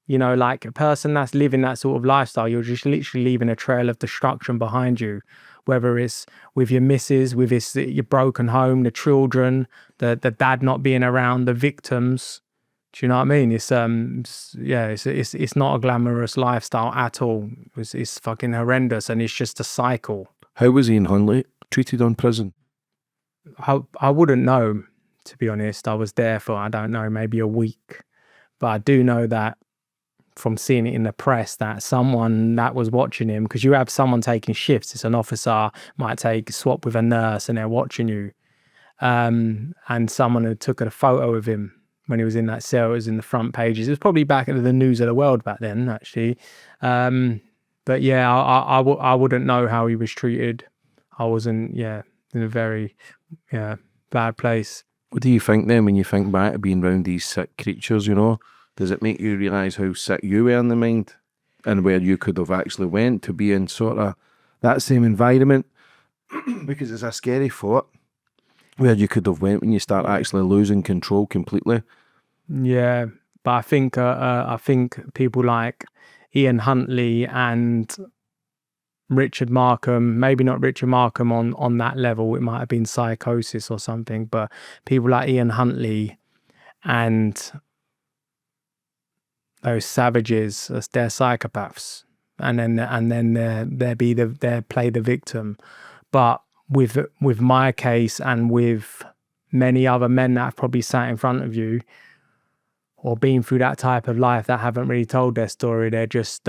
like a person that's living that sort of lifestyle, you're just literally leaving a trail of destruction behind you, whether it's with your missus, with your broken home, the children, the dad not being around, the victims. Do you know what I mean? It's not a glamorous lifestyle at all. It's fucking horrendous, and it's just a cycle. How was Ian Huntley treated on prison? I wouldn't know, to be honest. I was there for, I don't know, maybe a week. But I do know that from seeing it in the press, that someone that was watching him, because you have someone taking shifts, it's an officer, might swap with a nurse, and they're watching you. and someone had took a photo of him when he was in that cell. It was in the front pages. It was probably back into the news of the world back then, actually. But yeah, I wouldn't know how he was treated. I wasn't, in a very, bad place. What do you think then when you think back to being around these sick creatures, you know? Does it make you realise how sick you were in the mind and where you could have actually went to be in sort of that same environment? Because it's a scary thought where you could have went when you start actually losing control completely. Yeah, but I think people like Ian Huntley and Richard Markham, maybe not Richard Markham on that level, it might have been psychosis or something, but people like Ian Huntley and those savages, they're psychopaths, and then they play the victim. But with my case and with many other men that have probably sat in front of you or been through that type of life that haven't really told their story, they're just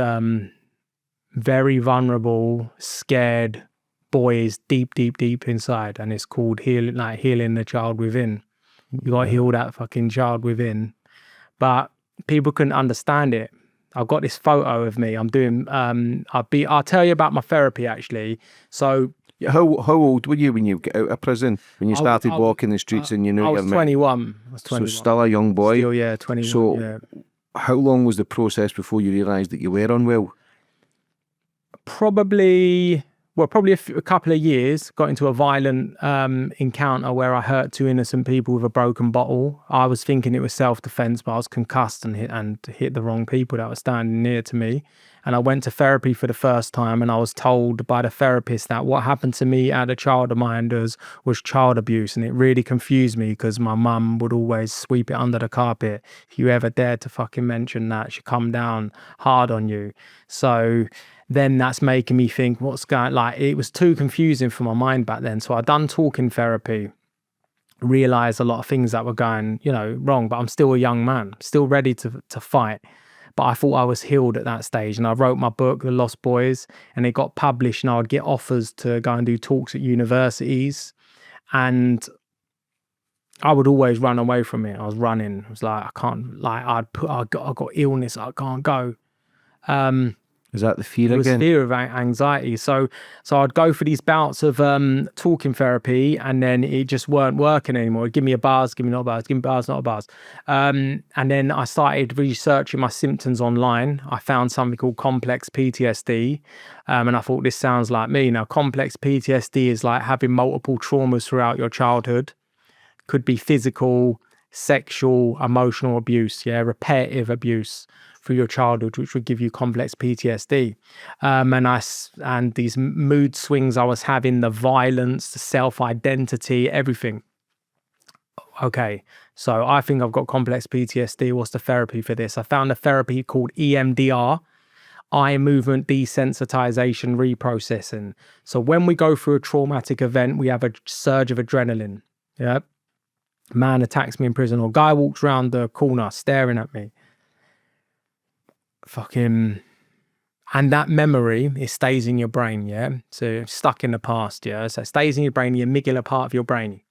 very vulnerable, scared boys deep inside, and it's called healing the child within. You got to heal that fucking child within. But people couldn't understand it. I've got this photo of me. I'm doing. I'll tell you about my therapy actually. So How old were you when you got out of prison? When you started walking the streets and you knew I you was were 21. I was 21. So still a young boy. Still, yeah, 21. So yeah. how long was the process before you realised that you were unwell? Probably a couple of years. Got into a violent encounter where I hurt two innocent people with a broken bottle. I was thinking it was self-defense, but I was concussed and hit the wrong people that were standing near to me. And I went to therapy for the first time, and I was told by the therapist that what happened to me as a child of mine was child abuse, and it really confused me because my mum would always sweep it under the carpet. If you ever dared to fucking mention that, she'd come down hard on you. So then that's making me think, it was too confusing for my mind back then. So I done talking therapy, realized a lot of things that were going, wrong, but I'm still a young man, still ready to fight. But I thought I was healed at that stage. And I wrote my book, The Lost Boys, and it got published, and I would get offers to go and do talks at universities. And I would always run away from it. I was running. I was like, I can't, I got illness. I can't go. Is that the fear It was again? fear of anxiety. So I'd go for these bouts of talking therapy, and then it just weren't working anymore. It'd give me a buzz, give me not a buzz, give me a buzz, not a buzz. And then I started researching my symptoms online. I found something called complex PTSD, and I thought, this sounds like me. Now, complex PTSD is like having multiple traumas throughout your childhood. Could be physical, sexual, emotional abuse, repetitive abuse through your childhood, which would give you complex PTSD. And these mood swings I was having, the violence, the self-identity, everything. Okay, so I think I've got complex PTSD. What's the therapy for this? I found a therapy called EMDR, eye movement desensitization reprocessing. So when we go through a traumatic event, we have a surge of adrenaline. Yeah. Man attacks me in prison, or guy walks around the corner staring at me. And that memory, it stays in your brain, yeah? So it's stuck in the past, yeah? So it stays in your brain, the amygdala part of your brain.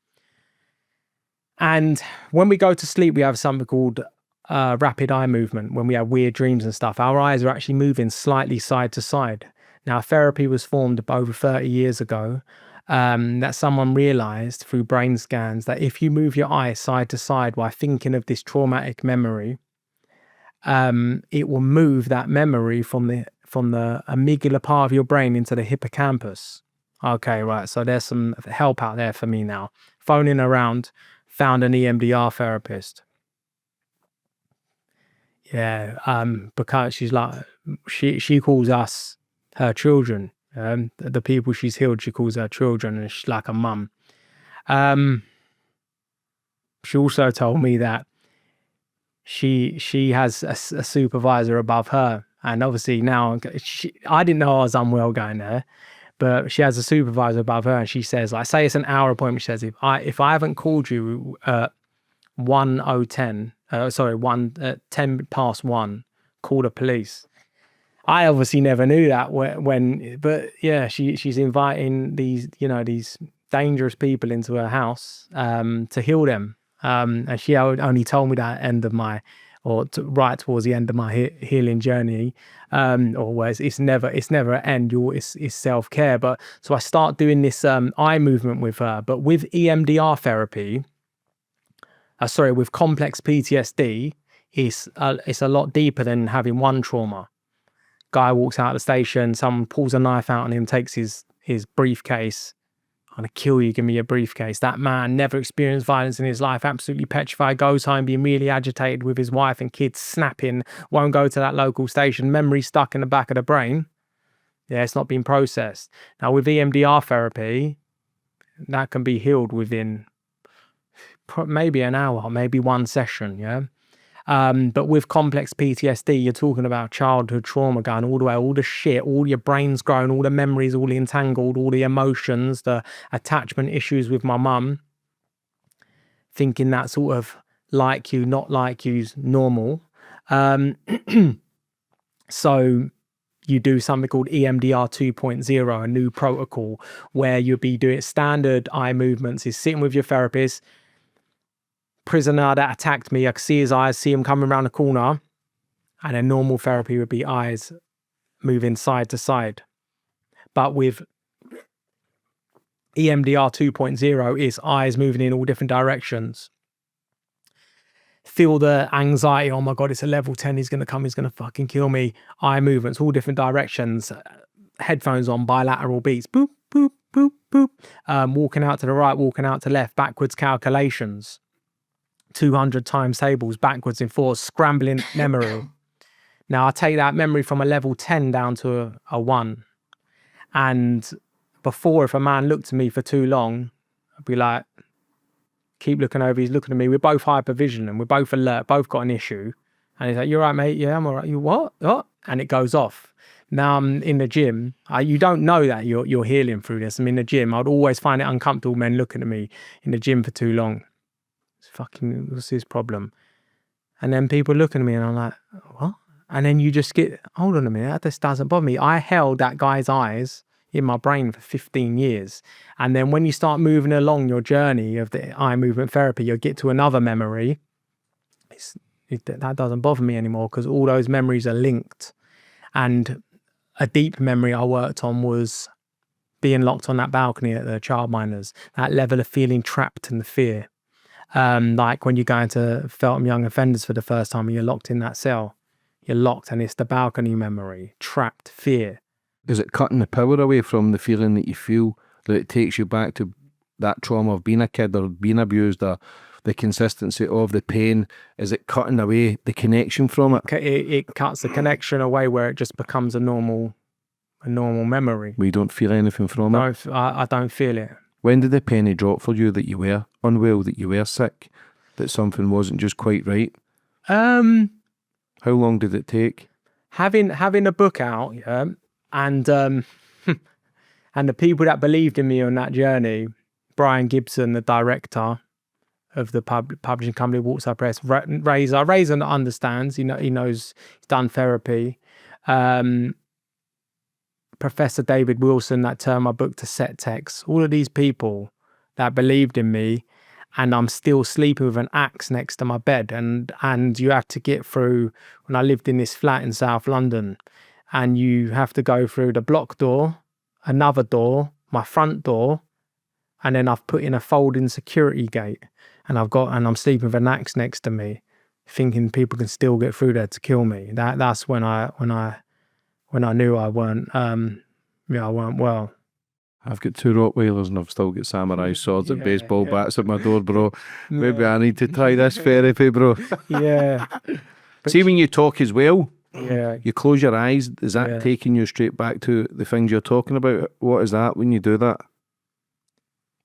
And when we go to sleep, we have something called rapid eye movement. When we have weird dreams and stuff, our eyes are actually moving slightly side to side. Now, therapy was formed over 30 years ago, that someone realized through brain scans that if you move your eyes side to side while thinking of this traumatic memory, it will move that memory from the amygdala part of your brain into the hippocampus. Okay, right. So there's some help out there for me now. Phoning around, found an EMDR therapist. Yeah, because she's like, she calls us her children. The people she's healed, she calls her children, and she's like a mum. She also told me that she has a supervisor above her, and obviously now I didn't know I was unwell going there, but she has a supervisor above her, and she says, like, say it's an hour appointment, she says, if I haven't called you at 10 past 1, call the police. I obviously never knew that but yeah, she's inviting these dangerous people into her house to heal them. And she only told me that right towards the end of my healing journey, or where it's never an end. It's self-care. But so I start doing this eye movement with her, but with EMDR therapy. With complex PTSD, it's a lot deeper than having one trauma. Guy walks out of the station, someone pulls a knife out on him, takes his briefcase. I'm gonna kill you, give me your briefcase. That man never experienced violence in his life, absolutely petrified, goes home being really agitated with his wife and kids snapping, won't go to that local station, memory stuck in the back of the brain. Yeah, it's not been processed. Now with EMDR therapy, that can be healed within maybe an hour, maybe one session, yeah? But with complex PTSD, you're talking about childhood trauma going all the way, all the shit, all your brain's grown, all the memories, all the entangled, all the emotions, the attachment issues with my mum, thinking that sort of like you, not like you's normal. So you do something called EMDR 2.0, a new protocol where you'll be doing standard eye movements, is sitting with your therapist. Prisoner that attacked me, I could see his eyes, see him coming around the corner, and a normal therapy would be eyes moving side to side. But with EMDR 2.0 is eyes moving in all different directions. Feel the anxiety, oh my God, it's a level 10, he's going to come, he's going to fucking kill me. Eye movements, all different directions. Headphones on, bilateral beats, boop, boop, boop, boop. Walking out to the right, walking out to left, backwards calculations. 200 times tables backwards and forwards, scrambling memory. Now I take that memory from a level 10 down to a 1. And before, if a man looked at me for too long, I'd be like, keep looking over, he's looking at me. We're both hypervigilant and we're both alert, both got an issue. And he's like, you're right, mate. Yeah, I'm all right. You what? And it goes off. Now I'm in the gym. You don't know that you're healing through this. I'm in the gym. I'd always find it uncomfortable men looking at me in the gym for too long. Fucking, what's his problem? And then people looking at me and I'm like, what? And then you just get, hold on a minute, that just doesn't bother me. I held that guy's eyes in my brain for 15 years. And then when you start moving along your journey of the eye movement therapy, you'll get to another memory. That doesn't bother me anymore because all those memories are linked. And a deep memory I worked on was being locked on that balcony at the childminders, that level of feeling trapped and the fear. Like when you go into Feltham Young Offenders for the first time and you're locked in that cell, you're locked and it's the balcony memory, trapped fear. Is it cutting the power away from the feeling that you feel, that it takes you back to that trauma of being a kid or being abused, or the consistency of the pain? Is it cutting away the connection from it? It cuts the connection away where it just becomes a normal memory. We don't feel anything from it? I don't feel it. When did the penny drop for you that you were unwell, that you were sick, that something wasn't just quite right? How long did it take? Having a book out, yeah, and and the people that believed in me on that journey, Brian Gibson, the director of the publishing company, Walkside Press, Razor understands, he knows, he's done therapy. Professor David Wilson that turned my book to set text, all of these people that believed in me, and I'm still sleeping with an axe next to my bed. And you have to get through, when I lived in this flat in South London, and you have to go through the block door, another door, my front door, and then I've put in a folding security gate, and I'm sleeping with an axe next to me, thinking people can still get through there to kill me. That's when I knew I weren't well. I've got 2 Rottweilers and I've still got samurai swords and baseball bats at my door, bro. Maybe I need to try this therapy, bro. Yeah. See, when you talk as well, yeah, you close your eyes, is that taking you straight back to the things you're talking about? What is that when you do that?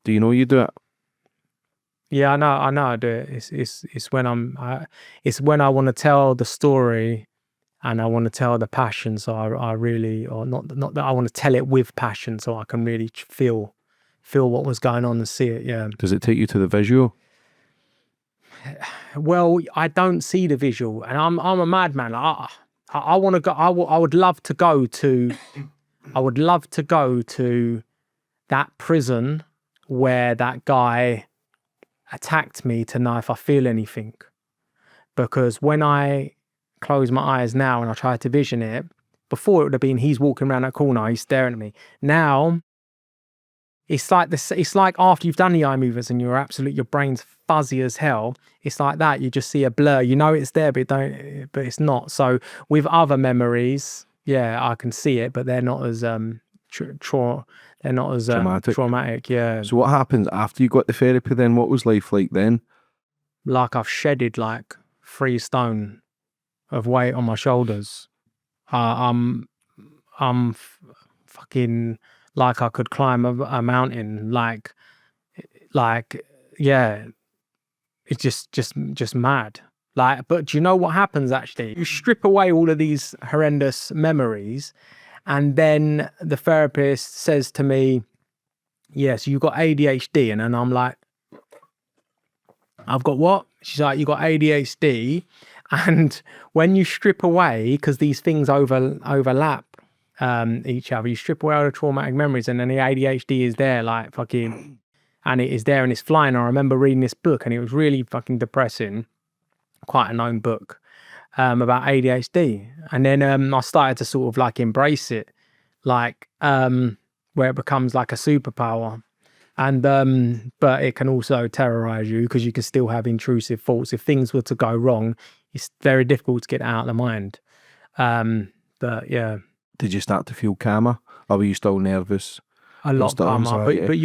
Do you know you do it? Yeah, I know I do it. It's when I want to tell the story and I want to tell the passion. So I really, or not that I want to tell it with passion, so I can really feel what was going on and see it. Yeah. Does it take you to the visual? Well, I don't see the visual, and I'm a madman. I want to go. I would love to go to. I would love to go to that prison where that guy attacked me to know if I feel anything. Because when I close my eyes now and I try to vision it, before it would have been he's walking around that corner, he's staring at me. Now it's like this. It's like after you've done the eye movements and your brain's fuzzy as hell. It's like that. You just see a blur. You know it's there, but it's not. So with other memories, yeah, I can see it, but they're not as traumatic. Yeah, So what happens after you got the therapy then? What was life like then? like I've shedded like 3 stone of weight on my shoulders. I'm fucking like I could climb a mountain. Like yeah, it's just mad. Like, but do you know what happens actually? You strip away all of these horrendous memories, and then the therapist says to me, "Yes, you got ADHD," and then I'm like, "I've got what?" She's like, "You got ADHD," and when you strip away, because these things overlap each other, you strip away all the traumatic memories, and then the ADHD is there, like fucking, and it is there and it's flying. I remember reading this book, and it was really fucking depressing. Quite a known book about ADHD, and then I started to sort of like embrace it, like where it becomes like a superpower. And but it can also terrorize you because you can still have intrusive thoughts. If things were to go wrong, it's very difficult to get out of the mind. But yeah, Did you start to feel calmer, or were you still nervous? a lot still calmer. anxiety? But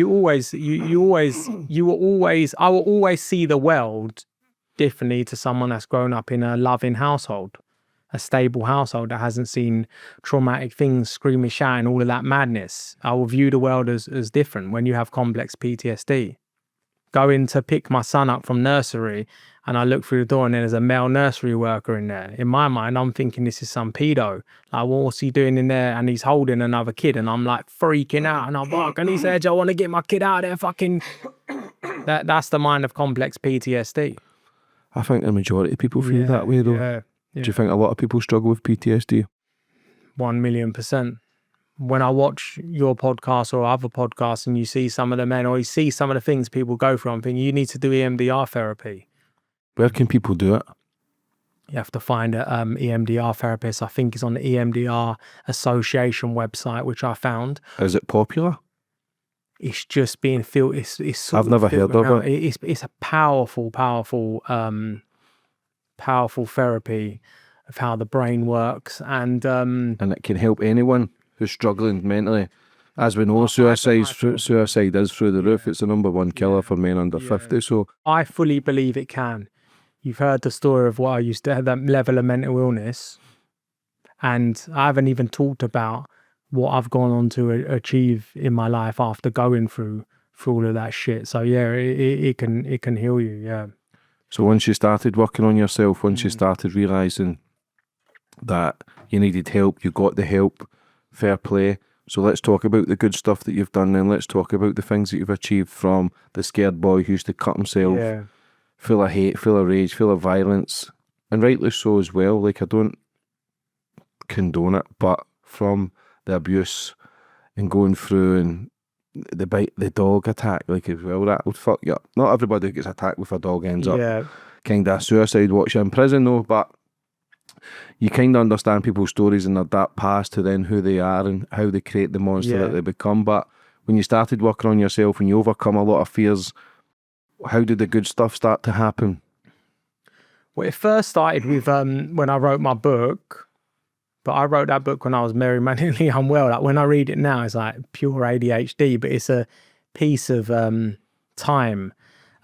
I will always see the world differently to someone that's grown up in a loving household, a stable household that hasn't seen traumatic things, screaming, shouting, all of that madness. I will view the world as different when you have complex PTSD. Going to pick my son up from nursery, and I look through the door and there's a male nursery worker in there. In my mind, I'm thinking this is some pedo. Like, what's he doing in there? And he's holding another kid, and I'm like freaking out, and I'm like, and he said, I want to get my kid out of there, fucking. That's the mind of complex PTSD. I think the majority of people feel that way though. Yeah. Do you think a lot of people struggle with PTSD? 1,000,000%. When I watch your podcast or other podcasts and you see some of the men or you see some of the things people go through, I'm thinking you need to do EMDR therapy. Where can people do it? You have to find a EMDR therapist. I think it's on the EMDR Association website, which I found. Is it popular? It's just being filled. I've never heard of it. It's a powerful therapy of how the brain works, and it can help anyone who's struggling mentally. As we know, suicide is through the roof. It's the #1 killer for men under 50. So I fully believe it can. You've heard the story of what I used to have, that level of mental illness, and I haven't even talked about what I've gone on to achieve in my life after going through all of that shit. So yeah, it can heal you. Yeah. So once you started working on yourself, once you started realising that you needed help, you got the help, fair play. So let's talk about the good stuff that you've done, and let's talk about the things that you've achieved, from the scared boy who used to cut himself, full of hate, full of rage, full of violence, and rightly so as well. Like, I don't condone it, but from the abuse and going through and the dog attack, like, as well, that would fuck you up. Not everybody who gets attacked with a dog ends up kind of suicide watch in prison though, but you kind of understand people's stories and their dark past to then who they are and how they create the monster that they become. But when you started working on yourself and you overcome a lot of fears, how did the good stuff start to happen? Well, it first started with when I wrote my book, but I wrote that book when I was very mentally unwell. Like, when I read it now, it's like pure ADHD, but it's a piece of time.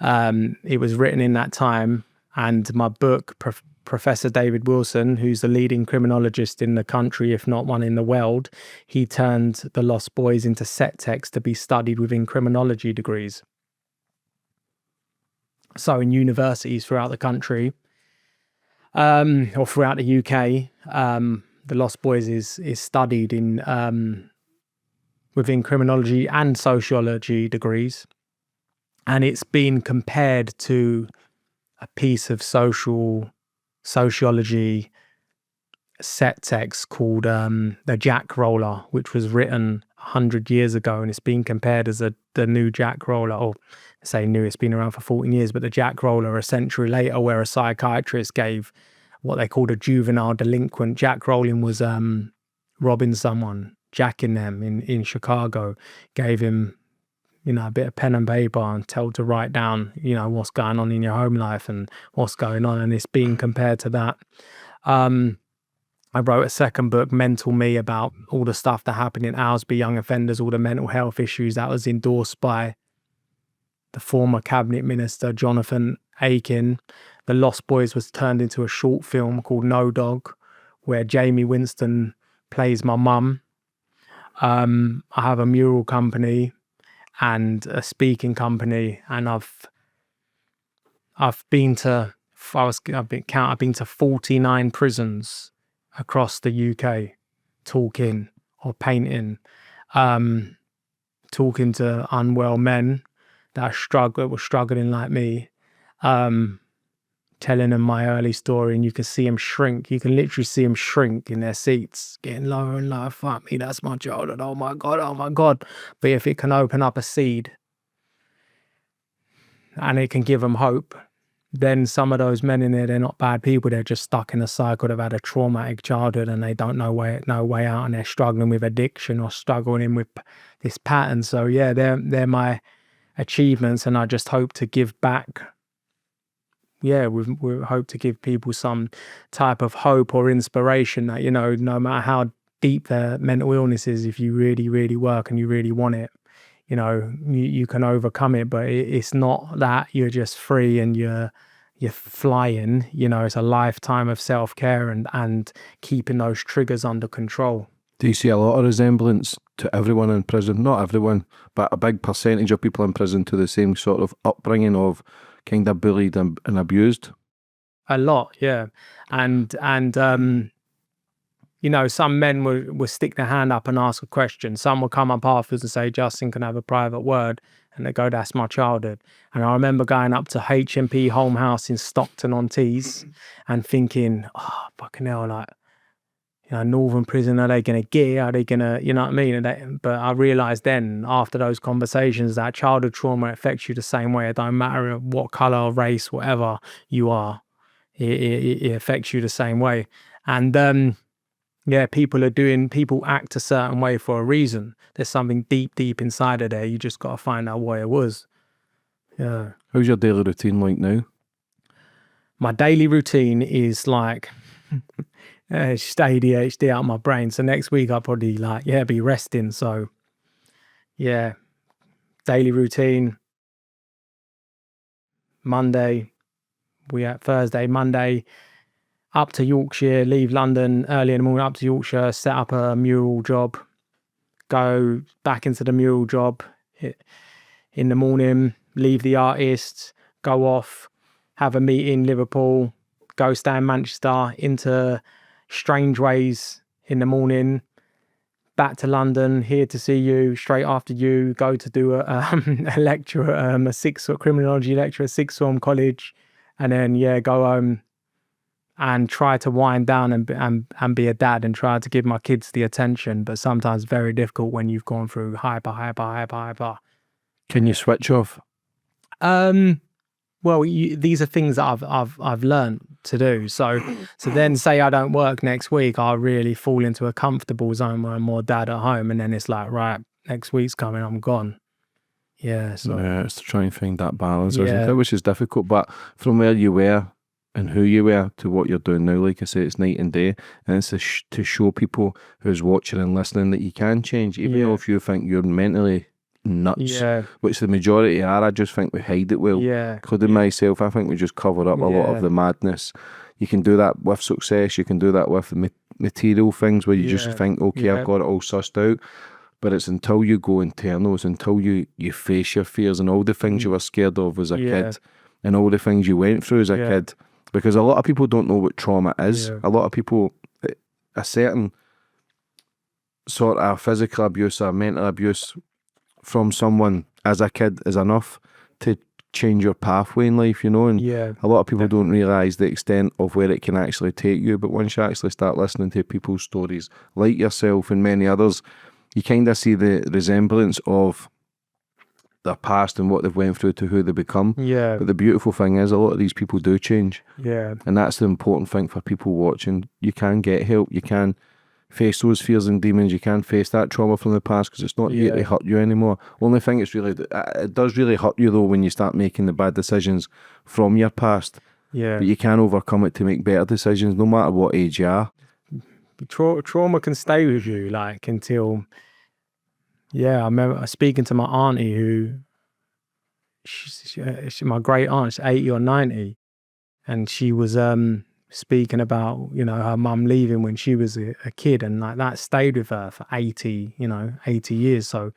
It was written in that time, and my book, Professor David Wilson, who's the leading criminologist in the country, if not one in the world, he turned the Lost Boys into set text to be studied within criminology degrees. So in universities throughout the country, or throughout the UK, the Lost Boys is studied in within criminology and sociology degrees, and it's been compared to a piece of sociology set text called The Jack Roller, which was written 100 years ago, and it's been compared as the new Jack Roller, or say new, it's been around for 14 years, but the Jack Roller a century later, where a psychiatrist gave what they called a juvenile delinquent. Jack Rowling was robbing someone, jacking them in Chicago, gave him, a bit of pen and paper and told to write down, what's going on in your home life and what's going on. And it's being compared to that. I wrote a second book, Mental Me, about all the stuff that happened in Owlsby Young Offenders, all the mental health issues that was endorsed by the former cabinet minister, Jonathan Aiken. The Lost Boys was turned into a short film called No Dog, where Jamie Winston plays my mum. I have a mural company and a speaking company, and I've been to 49 prisons across the UK, talking or painting, talking to unwell men that were struggling like me, telling them my early story, and you can see them shrink. You can literally see them shrink in their seats, getting lower and lower. Fuck me, that's my childhood. Oh my God, oh my God. But if it can open up a seed and it can give them hope, then some of those men in there, they're not bad people. They're just stuck in a cycle. They've had a traumatic childhood and they don't know no way out, and they're struggling with addiction or struggling with this pattern. So yeah, they're my achievements, and I just hope to give back. Yeah, we hope to give people some type of hope or inspiration that, no matter how deep their mental illness is, if you really, really work and you really want it, you can overcome it. But it's not that you're just free and you're flying. It's a lifetime of self-care and keeping those triggers under control. Do you see a lot of resemblance to everyone in prison? Not everyone, but a big percentage of people in prison to the same sort of upbringing of kind of bullied and abused? A lot, yeah. And some men will stick their hand up and ask a question. Some will come up afterwards and say, Justin, can I have a private word? And they go, that's my childhood. And I remember going up to HMP Home House in Stockton-on-Tees and thinking, oh, fucking hell, like, Northern prison, are they going to get? Are they going to, you know what I mean? But I realised then, after those conversations, that childhood trauma affects you the same way. It don't matter what colour, race, whatever you are. It affects you the same way. And people act a certain way for a reason. There's something deep inside of there. You just got to find out what it was. Yeah. How's your daily routine like now? My daily routine is like... it's just ADHD out of my brain. So next week I'll probably be resting. So yeah, daily routine. Monday, Monday, up to Yorkshire, leave London early in the morning, up to Yorkshire, set up a mural job, go back into the mural job in the morning, leave the artist, go off, have a meeting in Liverpool, go stay in Manchester, into Strange Ways in the morning, back to London, here to see you, straight after you, go to do a lecture, a criminology lecture at sixth form college, and then go home and try to wind down and be a dad and try to give my kids the attention. But sometimes very difficult when you've gone through hyper. Can you switch off? Well, these are things that I've learned to do. So then say I don't work next week, I'll really fall into a comfortable zone where I'm more dad at home, and then it's like, right, next week's coming, I'm gone. Yeah. So yeah, it's to try and find that balance, isn't it? Which is difficult. But from where you were and who you were to what you're doing now, like I say, it's night and day, and it's to show people who's watching and listening that you can change, even though if you think you're mentally nuts, which the majority are. I just think we hide it well, including myself. I think we just cover up a lot of the madness. You can do that with success, you can do that with material things where you just think, okay, I've got it all sussed out. But it's until you go internal, it's until you face your fears and all the things you were scared of as a kid and all the things you went through as a kid, because a lot of people don't know what trauma is. A lot of people, a certain sort of physical abuse or mental abuse from someone as a kid is enough to change your pathway in life, and a lot of people don't realise the extent of where it can actually take you. But once you actually start listening to people's stories like yourself and many others, you kind of see the resemblance of their past and what they've went through to who they become. Yeah. But the beautiful thing is, a lot of these people do change. Yeah. And that's the important thing for people watching. You can get help. You can face those fears and demons. You can face that trauma from the past, because it's not here to hurt you anymore. Only thing it's really, it does really hurt you though when you start making the bad decisions from your past. Yeah. But you can overcome it to make better decisions, no matter what age you are. Trauma can stay with you, like, until, I remember speaking to my auntie who, she's my great aunt, she's 80 or 90, and she was speaking about, her mum leaving when she was a kid, and like that stayed with her for 80 years. So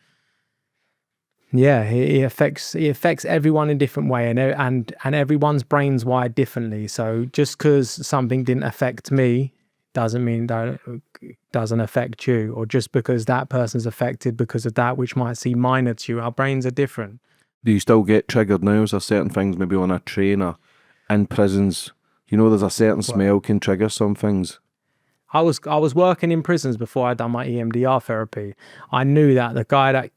yeah, it affects everyone in a different way, and everyone's brain's wired differently. So just because something didn't affect me doesn't mean that it doesn't affect you, or just because that person's affected because of that, which might seem minor to you. Our brains are different. Do you still get triggered now? Is there certain things, maybe on a train or in prisons? There's a certain smell can trigger some things. I was working in prisons before I'd done my EMDR therapy. I knew that the guy that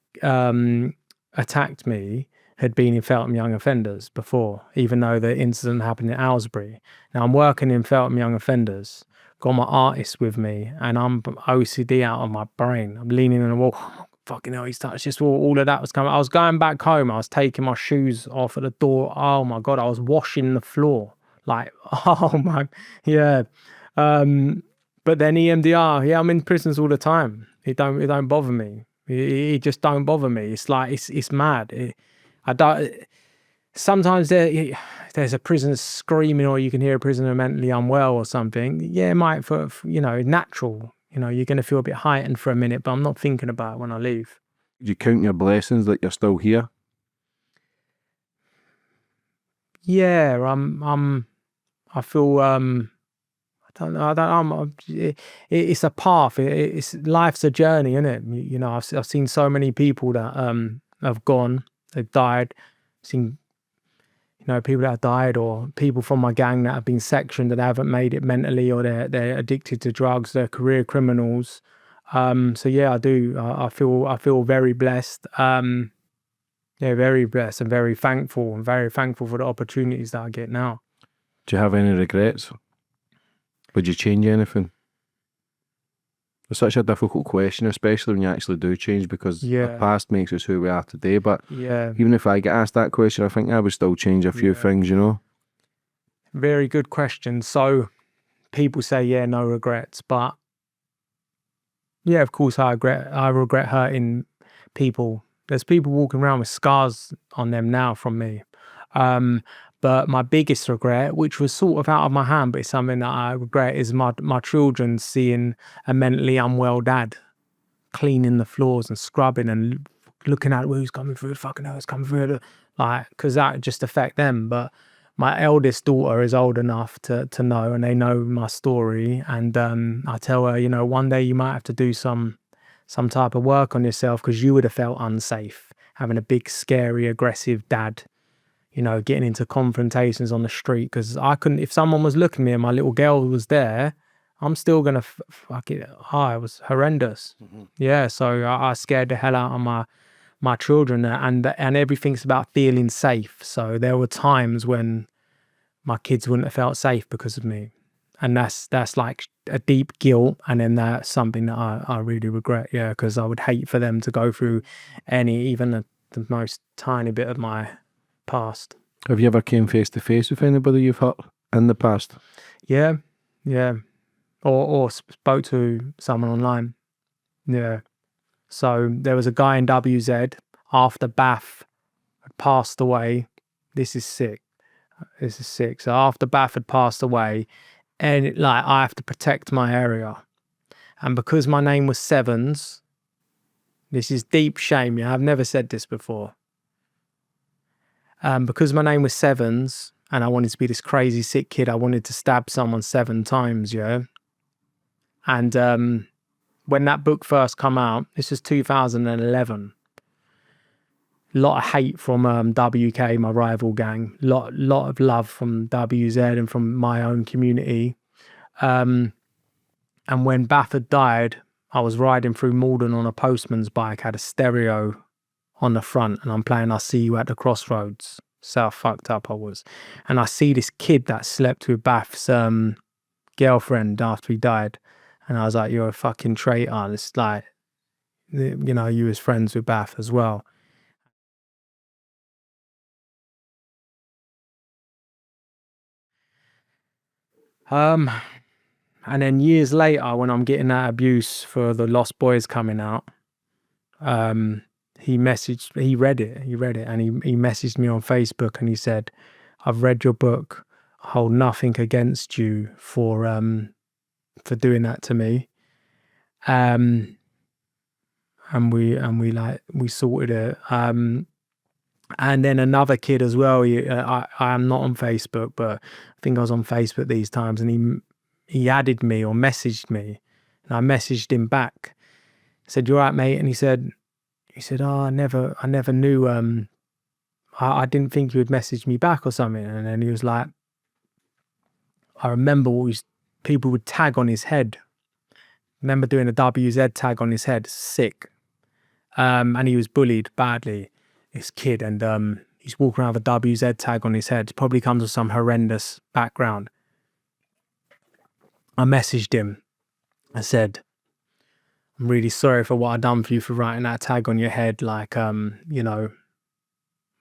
attacked me had been in Feltham Young Offenders before, even though the incident happened in Aylesbury. Now I'm working in Feltham Young Offenders, got my artist with me, and I'm OCD out of my brain. I'm leaning on the wall. Fucking hell, he's touched this wall. All of that was coming. I was going back home. I was taking my shoes off at the door. Oh my God, I was washing the floor. Like, oh my, yeah. But then EMDR, I'm in prisons all the time. It don't bother me. It just don't bother me. It's like, it's mad. Sometimes there's a prisoner screaming, or you can hear a prisoner mentally unwell or something. Yeah, it might, for natural. You're going to feel a bit heightened for a minute, but I'm not thinking about it when I leave. Do you count your blessings that you're still here? Yeah, I feel, I don't know. It's a path. It's life's a journey, isn't it? I've seen so many people that have gone, they've died. I've seen, people that have died, or people from my gang that have been sectioned, that haven't made it mentally, or they're addicted to drugs, they're career criminals. So yeah, I do. I feel very blessed. Very blessed and very thankful, for the opportunities that I get now. Do you have any regrets? Would you change anything? It's such a difficult question, especially when you actually do change, because the past makes us who we are today. But even if I get asked that question, I think I would still change a few things, Very good question. So people say, no regrets, but yeah, of course I regret hurting people. There's people walking around with scars on them now from me. But my biggest regret, which was sort of out of my hand, but it's something that I regret, is my children seeing a mentally unwell dad cleaning the floors and scrubbing and looking at who's coming through, fucking hell, it's coming through, like, because that just affect them. But my eldest daughter is old enough to know, and they know my story. And I tell her, one day you might have to do some type of work on yourself, because you would have felt unsafe having a big, scary, aggressive dad, getting into confrontations on the street. Because I couldn't, if someone was looking at me and my little girl was there, I'm still going to fuck it. It was horrendous. Mm-hmm. Yeah, so I scared the hell out of my children, and everything's about feeling safe. So there were times when my kids wouldn't have felt safe because of me. And that's like a deep guilt, and then that's something that I really regret, because I would hate for them to go through even the most tiny bit of my past. Have you ever came face to face with anybody you've hurt in the past? Yeah. Or spoke to someone online. Yeah. So there was a guy in WZ after Bath had passed away. This is sick. So after Bath had passed away, and I have to protect my area, and because my name was Sevens, this is deep shame. I've never said this before. Because my name was Sevens, and I wanted to be this crazy sick kid, I wanted to stab someone 7 times. And when that book first come out, this was 2011. A lot of hate from WK, my rival gang. Lot of love from WZ and from my own community. And when Bath had died, I was riding through Malden on a postman's bike, had a stereo on the front, and I'm playing I See You at the Crossroads. So how fucked up I was. And I see this kid that slept with Bath's girlfriend after he died. And I was like, you're a fucking traitor. And it's like, you know, you was friends with Bath as well. And then years later, when I'm getting that abuse for the Lost Boys coming out, he read it, and he messaged me on Facebook and he said, I've read your book. I hold nothing against you for doing that to me. And we sorted it. And then another kid as well. I am not on Facebook, but I think I was on Facebook these times, and he added me or messaged me, and I messaged him back. I said, "You all right, mate?" And he said, "Oh, I never knew. I didn't think you would message me back or something." And then he was like, "I remember people would tag on his head. Remember doing a WZ tag on his head, sick. And he was bullied badly, this kid, and he's walking around with a WZ tag on his head. Probably comes with some horrendous background." I messaged him. I said, "I'm really sorry for what I done for you for writing that tag on your head. Like, you know,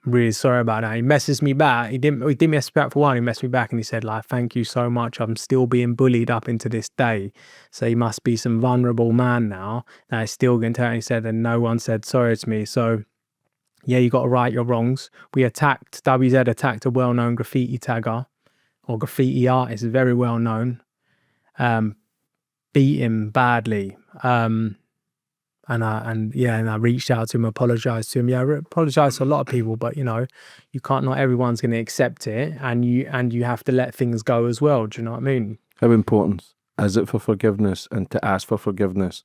I'm really sorry about that." He messaged me back. He didn't message me back for a while. He messaged me back and he said, like, "Thank you so much. I'm still being bullied up into this day. So he must be some vulnerable man now that is still getting turned." He said, "And no one said sorry to me. So yeah, you got to right your wrongs. WZ attacked a well-known graffiti tagger or graffiti artist, very well known. Beat him badly. And I reached out to him, apologized to him. Yeah, I apologized to a lot of people, but you know, not everyone's going to accept it, and you have to let things go as well. Do you know what I mean? How important is it for forgiveness and to ask for forgiveness?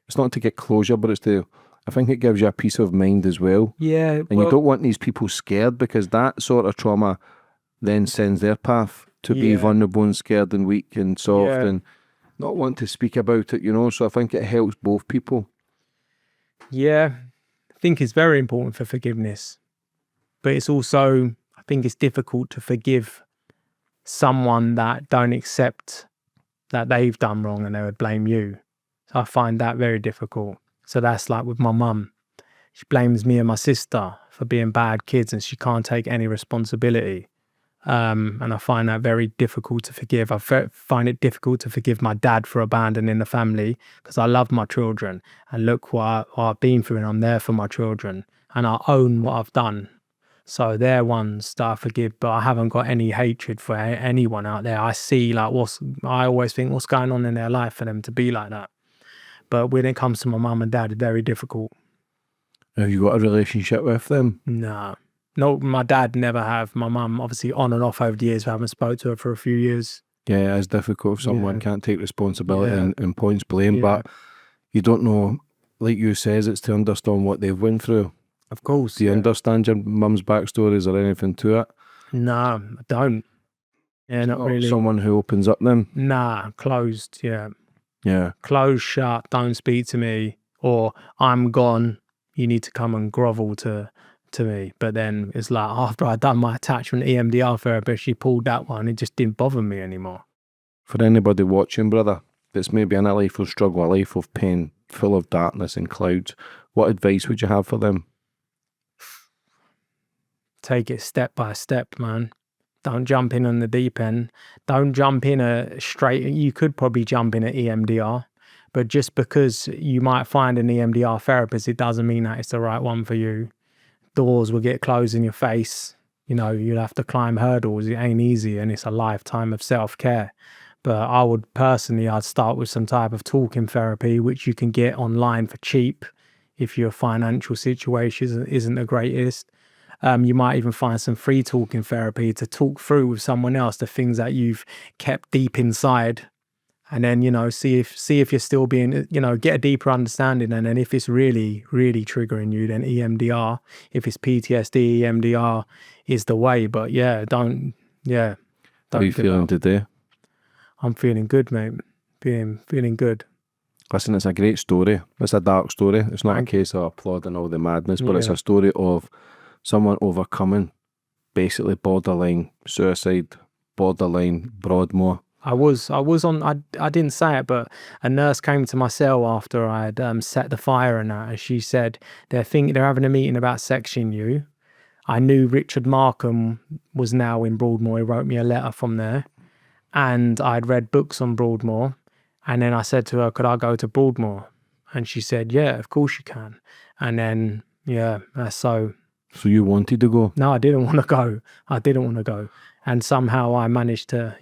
It's not to get closure, but I think it gives you a peace of mind as well. Yeah. And you don't want these people scared, because that sort of trauma then sends their path to be vulnerable and scared and weak and soft and not want to speak about it, you know. So I think it helps both people. Yeah, I think it's very important for forgiveness, but it's also, I think it's difficult to forgive someone that don't accept that they've done wrong and they would blame you. So I find that very difficult. So that's like with my mum. She blames me and my sister for being bad kids and she can't take any responsibility. And I find that very difficult to forgive. I find it difficult to forgive my dad for abandoning the family, because I love my children and look what I've been through, and I'm there for my children and I own what I've done. So they're ones that I forgive, but I haven't got any hatred for anyone out there. I see like I always think what's going on in their life for them to be like that. But when it comes to my mum and dad, it's very difficult. Have you got a relationship with them? No, my dad never have. My mum, obviously, on and off over the years, I haven't spoke to her for a few years. Yeah, it's difficult if someone can't take responsibility and points blame, but you don't know, like you says, it's to understand what they've went through. Of course. Do you understand your mum's backstories or anything to it? No, I don't. Yeah, not really. Someone who opens up then? Nah, closed, yeah. Yeah. Closed, shut, don't speak to me, or I'm gone, you need to come and grovel to me. But then it's like after I'd done my attachment EMDR therapy, she pulled that one, it just didn't bother me anymore. For anybody watching, brother, that's maybe in a life of struggle, a life of pain, full of darkness and clouds, what advice would you have for them? Take it step by step, man. Don't jump in on the deep end. Don't jump in you could probably jump in at EMDR, but just because you might find an EMDR therapist, it doesn't mean that it's the right one for you. Doors will get closed in your face. You know, you'll have to climb hurdles. It ain't easy, and it's a lifetime of self-care. But I'd start with some type of talking therapy, which you can get online for cheap if your financial situation isn't the greatest. You might even find some free talking therapy to talk through with someone else the things that you've kept deep inside. And then, you know, see if you're still being, you know, get a deeper understanding. And then if it's really, really triggering you, then EMDR. If it's PTSD, EMDR is the way. But How are you feeling today? I'm feeling good, mate. Feeling good. Listen, it's a great story. It's a dark story. It's not a case of applauding all the madness, but it's a story of someone overcoming basically borderline suicide, borderline Broadmoor. I was on. I didn't say it, but a nurse came to my cell after I had set the fire and that, and she said they're having a meeting about Section U. I knew Richard Markham was now in Broadmoor. He wrote me a letter from there, and I'd read books on Broadmoor. And then I said to her, "Could I go to Broadmoor?" And she said, "Yeah, of course you can." And then so. So you wanted to go? No, I didn't want to go. I didn't want to go, and somehow I managed to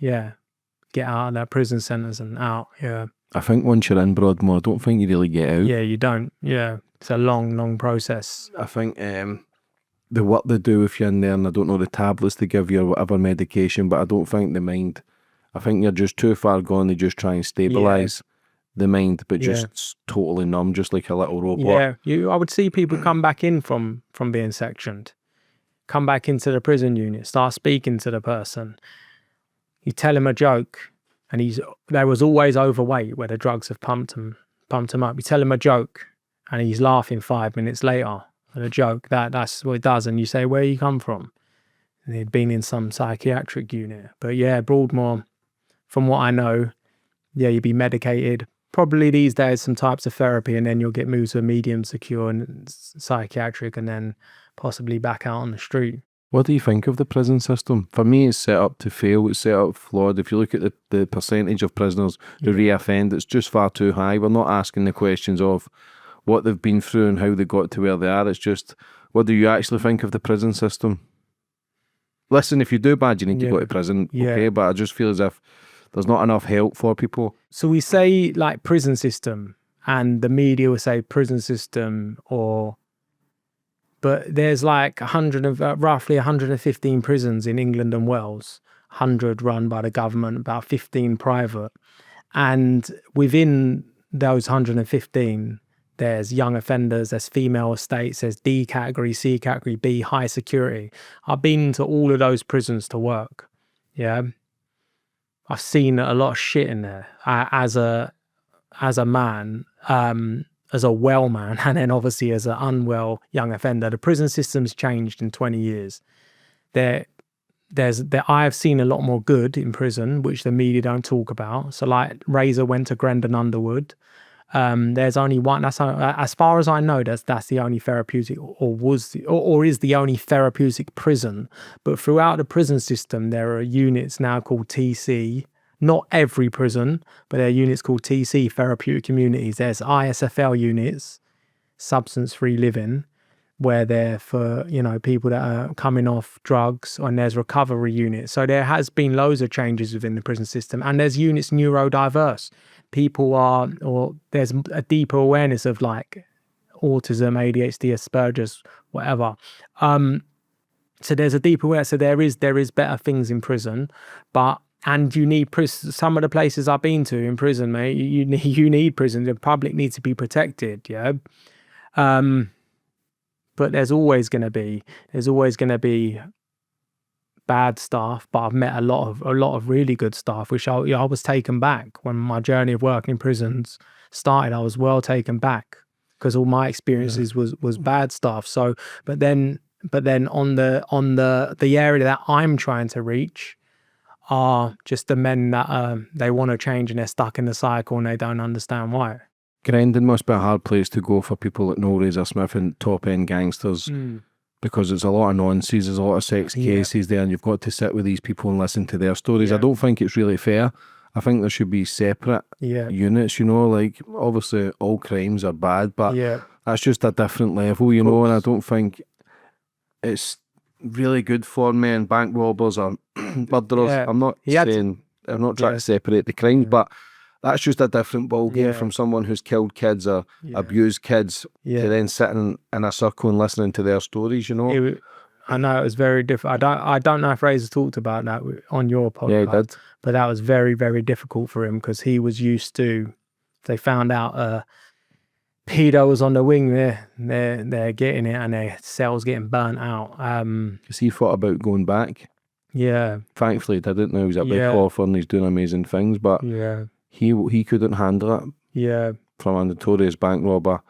get out of that prison sentence and out. Yeah. I think once you're in Broadmoor, I don't think you really get out. Yeah, you don't. Yeah, it's a long process. I think the work they do if you're in there, and I don't know the tablets they give you or whatever medication, but I don't think the mind. I think you're just too far gone. They just try and stabilise the mind, but just totally numb, just like a little robot. Yeah, I would see people come back in from being sectioned, come back into the prison unit, start speaking to the person. You tell him a joke, and they was always overweight where the drugs have pumped him up. You tell him a joke, and he's laughing 5 minutes later at a joke. That's what it does. And you say, "Where you come from?" And he'd been in some psychiatric unit. But yeah, Broadmoor, from what I know, you'd be medicated. Probably these days some types of therapy, and then you'll get moved to a medium secure and psychiatric, and then possibly back out on the street. What do you think of the prison system? For me, it's set up to fail. It's set up flawed. If you look at the percentage of prisoners who reoffend, it's just far too high. We're not asking the questions of what they've been through and how they got to where they are. It's just, what do you actually think of the prison system? Listen, if you do bad, you need to go to prison, okay? But I just feel as if there's not enough help for people. So we say like prison system, and the media will say prison system, but there's like roughly 115 prisons in England and Wales, 100 run by the government, about 15 private. And within those 115, there's young offenders, there's female estates, there's D category, C category, B, high security. I've been to all of those prisons to work. Yeah. I've seen a lot of shit in there as a man, as a well man, and then obviously as an unwell young offender. The prison system's changed in 20 years. I have seen a lot more good in prison, which the media don't talk about. So like Razor went to Grendon Underwood. There's only one. That's as far as I know. That's the only therapeutic, or is the only therapeutic prison. But throughout the prison system, there are units now called TC. Not every prison, but there are units called TC, therapeutic communities. There's ISFL units, substance-free living, where they're for people that are coming off drugs, and there's recovery units. So there has been loads of changes within the prison system, and there's units neurodiverse. There's a deeper awareness of like autism, ADHD, Asperger's, whatever. So there's a deeper awareness. So there is better things in prison, and you need some of the places I've been to in prison, mate. You need prison. The public needs to be protected. Yeah. But there's always going to be bad staff, but I've met a lot of really good staff, which I was taken back when my journey of working in prisons started. I was well taken back because all my experiences was bad stuff. So, but then on the area that I'm trying to reach are just the men that they want to change and they're stuck in the cycle and they don't understand why. Grendon must be a hard place to go for people like know Razor Smith and top end gangsters. Because it's a lot of nonsense, there's a lot of sex cases there, and you've got to sit with these people and listen to their stories. I don't think it's really fair. I think there should be separate units, like obviously all crimes are bad, but that's just a different level, and I don't think it's really good for men, bank robbers or murderers. I'm not saying, I'm not trying to separate the crimes, but that's just a different ballgame from someone who's killed kids or abused kids to then sitting in a circle and listening to their stories, I know it was very difficult. I don't know if Razor talked about that on your podcast. Yeah, he did. But that was very, very difficult for him because he was used to, they found out pedo was on the wing, they're getting it and their cells getting burnt out. Because he thought about going back. Yeah. Thankfully, he didn't know he was a big author and he's doing amazing things, but he couldn't handle it. Yeah. from a notorious bank robber.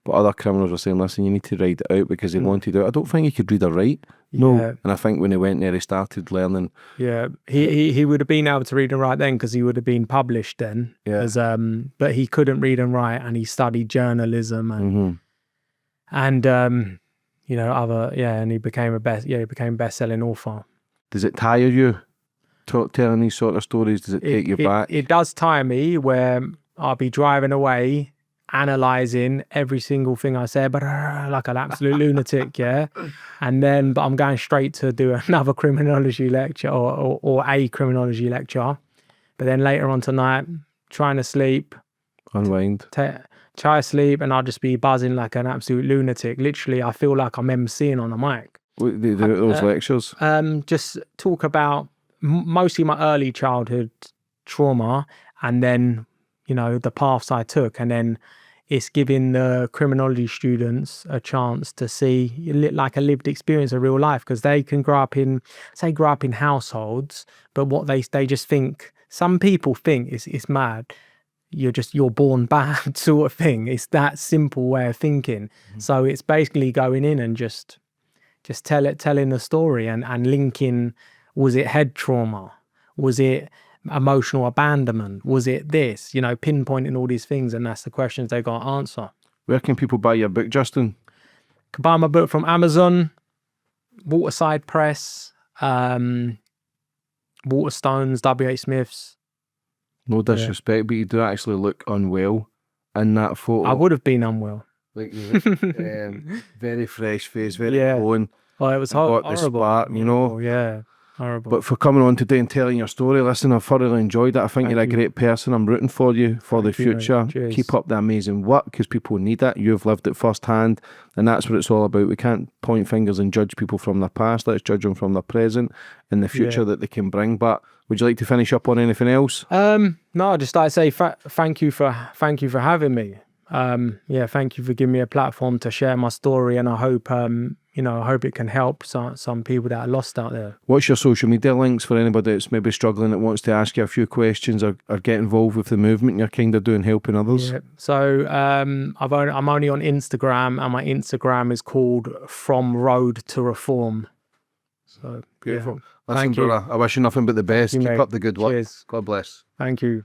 But other criminals were saying, listen, you need to write it out because he wanted out. I don't think he could read or write. No. Yeah. And I think when he went there, he started learning. Yeah, he would have been able to read and write then because he would have been published then. Yeah. But he couldn't read and write, and he studied journalism and you know, and he became best-selling author. Does it tire you telling these sort of stories? Does it take you back? It does tire me where I'll be driving away, analysing every single thing I said, but like an absolute lunatic, yeah. But I'm going straight to do another criminology lecture or a criminology lecture. But then later on tonight, trying to sleep, Unwind. Try to sleep, and I'll just be buzzing like an absolute lunatic. Literally, I feel like I'm emceeing on a mic. What do you do at those lectures? Just talk about mostly my early childhood trauma, and then, you know, the paths I took, and then it's giving the criminology students a chance to see like a lived experience of real life, because they can grow up in households, but what they just think, some people think it's mad. You're born bad sort of thing. It's that simple way of thinking. So it's basically going in and just telling the story and linking, was it head trauma? Was it emotional abandonment? Was it this? You know, pinpointing all these things, and that's the questions they got to answer. Where can people buy your book, Justin? Can buy my book from Amazon, Waterside Press, Waterstones, W.H. Smith's. No disrespect, but you do actually look unwell in that photo. I would have been unwell. Like, very fresh face, very glowing. Oh, it was got horrible. the spark, you know. Yeah, horrible. But for coming on today and telling your story, listen, I've thoroughly enjoyed it. I think you're a great person. I'm rooting for you for the future. Keep up the amazing work, because people need it. You've lived it firsthand, and that's what it's all about. We can't point fingers and judge people from their past. Let's judge them from their present and the future that they can bring. But would you like to finish up on anything else? No, just like I say, thank you for having me. Thank you for giving me a platform to share my story, and I hope I hope it can help some people that are lost out there. What's your social media links for anybody that's maybe struggling, that wants to ask you a few questions or get involved with the movement you're kind of doing, helping others? Yeah. So I'm only on Instagram, and my Instagram is called From Road to Reform. So beautiful. Yeah. Listen, brother, I wish you nothing but the best. Keep up the good work. Cheers. God bless. Thank you.